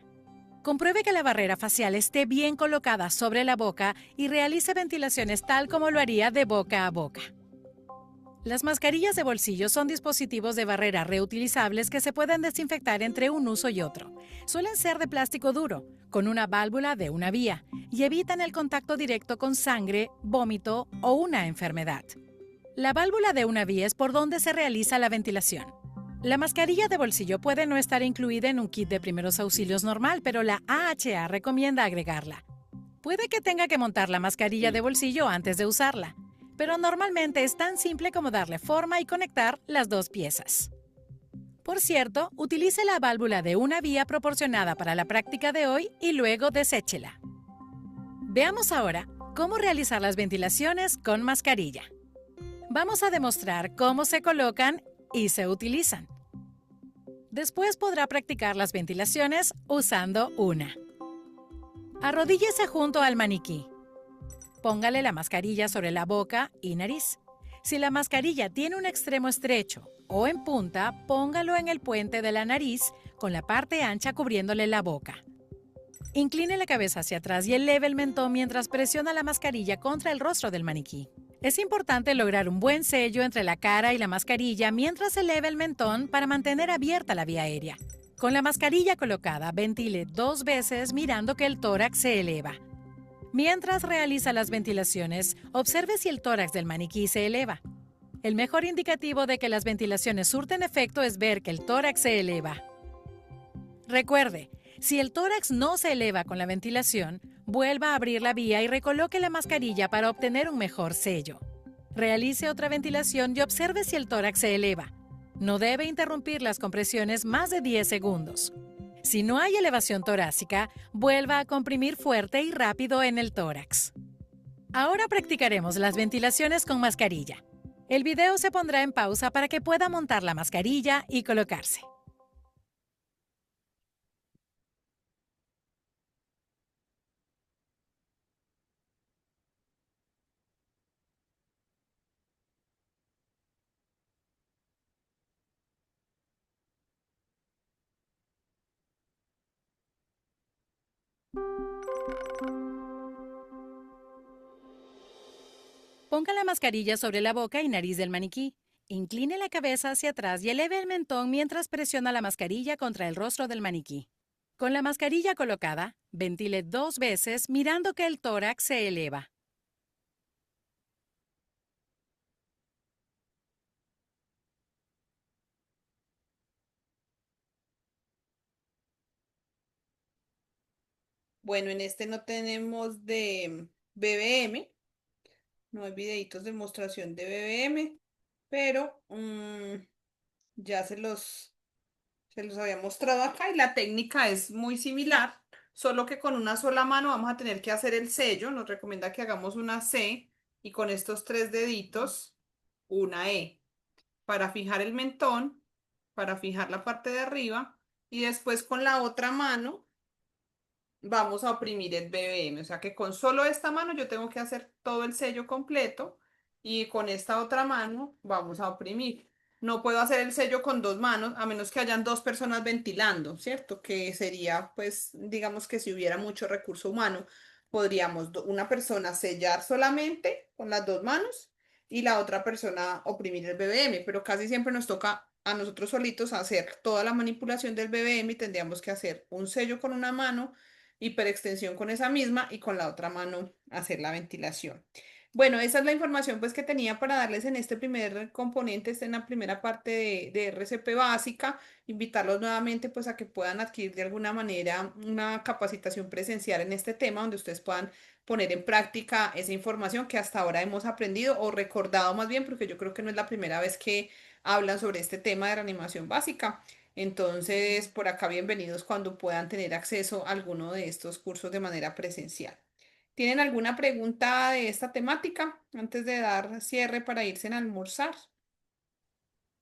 Speaker 1: Compruebe que la barrera facial esté bien colocada sobre la boca y realice ventilaciones tal como lo haría de boca a boca. Las mascarillas de bolsillo son dispositivos de barrera reutilizables que se pueden desinfectar entre un uso y otro. Suelen ser de plástico duro, con una válvula de una vía, y evitan el contacto directo con sangre, vómito o una enfermedad. La válvula de una vía es por donde se realiza la ventilación. La mascarilla de bolsillo puede no estar incluida en un kit de primeros auxilios normal, pero la AHA recomienda agregarla. Puede que tenga que montar la mascarilla de bolsillo antes de usarla, pero normalmente es tan simple como darle forma y conectar las 2 piezas. Por cierto, utilice la válvula de una vía proporcionada para la práctica de hoy y luego deséchela. Veamos ahora cómo realizar las ventilaciones con mascarilla. Vamos a demostrar cómo se colocan y se utilizan. Después podrá practicar las ventilaciones usando una. Arrodíllese junto al maniquí. Póngale la mascarilla sobre la boca y nariz. Si la mascarilla tiene un extremo estrecho o en punta, póngalo en el puente de la nariz con la parte ancha cubriéndole la boca. Incline la cabeza hacia atrás y eleve el mentón mientras presiona la mascarilla contra el rostro del maniquí. Es importante lograr un buen sello entre la cara y la mascarilla mientras eleva el mentón para mantener abierta la vía aérea. Con la mascarilla colocada, ventile 2 veces mirando que el tórax se eleva. Mientras realiza las ventilaciones, observe si el tórax del maniquí se eleva. El mejor indicativo de que las ventilaciones surten efecto es ver que el tórax se eleva. Recuerde, si el tórax no se eleva con la ventilación, vuelva a abrir la vía y recoloque la mascarilla para obtener un mejor sello. Realice otra ventilación y observe si el tórax se eleva. No debe interrumpir las compresiones más de 10 segundos. Si no hay elevación torácica, vuelva a comprimir fuerte y rápido en el tórax. Ahora practicaremos las ventilaciones con mascarilla. El video se pondrá en pausa para que pueda montar la mascarilla y colocarse. Ponga la mascarilla sobre la boca y nariz del maniquí. Incline la cabeza hacia atrás y eleve el mentón mientras presiona la mascarilla contra el rostro del maniquí. Con la mascarilla colocada, ventile 2 veces mirando que el tórax se eleva.
Speaker 2: Bueno, en este no tenemos de BBM, no hay videitos de demostración de BBM, pero ya se los había mostrado acá y la técnica es muy similar, solo que con una sola mano vamos a tener que hacer el sello. Nos recomienda que hagamos una C y con estos tres deditos una E para fijar el mentón, para fijar la parte de arriba y después con la otra mano vamos a oprimir el BBM. O sea que con solo esta mano yo tengo que hacer todo el sello completo y con esta otra mano vamos a oprimir. No puedo hacer el sello con dos manos a menos que hayan dos personas ventilando, ¿cierto? Que sería, pues, digamos que si hubiera mucho recurso humano, podríamos una persona sellar solamente con las dos manos y la otra persona oprimir el BBM, pero casi siempre nos toca a nosotros solitos hacer toda la manipulación del BBM y tendríamos que hacer un sello con una mano, hiperextensión con esa misma y con la otra mano hacer la ventilación. Bueno, esa es la información pues que tenía para darles en este primer componente, en la primera parte de RCP básica. Invitarlos nuevamente pues a que puedan adquirir de alguna manera una capacitación presencial en este tema donde ustedes puedan poner en práctica esa información que hasta ahora hemos aprendido o recordado más bien, porque yo creo que no es la primera vez que hablan sobre este tema de reanimación básica. Entonces, por acá bienvenidos cuando puedan tener acceso a alguno de estos cursos de manera presencial. ¿Tienen alguna pregunta de esta temática antes de dar cierre para irse a almorzar?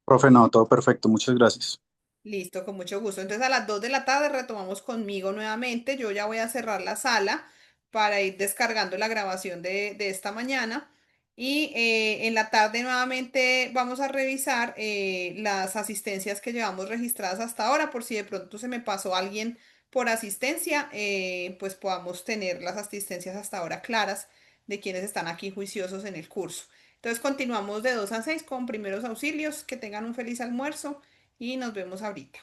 Speaker 6: Profe, no, todo perfecto, muchas gracias.
Speaker 2: Listo, con mucho gusto. Entonces a las 2 de la tarde retomamos conmigo nuevamente. Yo ya voy a cerrar la sala para ir descargando la grabación de esta mañana. Y en la tarde nuevamente vamos a revisar las asistencias que llevamos registradas hasta ahora, por si de pronto se me pasó alguien por asistencia, pues podamos tener las asistencias hasta ahora claras de quienes están aquí juiciosos en el curso. Entonces continuamos de 2 a 6 con primeros auxilios. Que tengan un feliz almuerzo y nos vemos ahorita.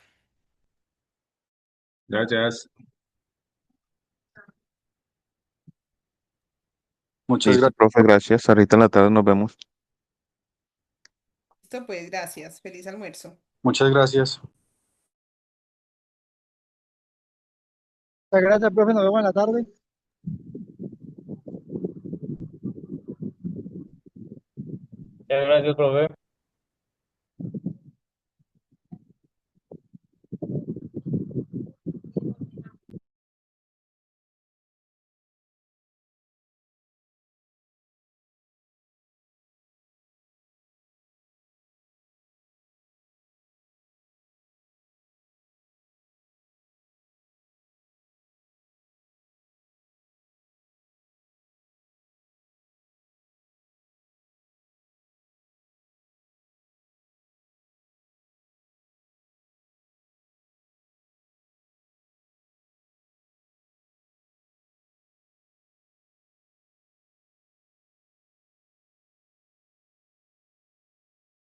Speaker 9: Gracias.
Speaker 6: Muchas
Speaker 10: Listo,
Speaker 6: gracias.
Speaker 10: profe, gracias. Ahorita en la tarde nos vemos.
Speaker 2: Listo, pues gracias. Feliz almuerzo.
Speaker 6: Muchas gracias.
Speaker 11: Muchas gracias, profe. Nos vemos en la tarde.
Speaker 7: Gracias, profe.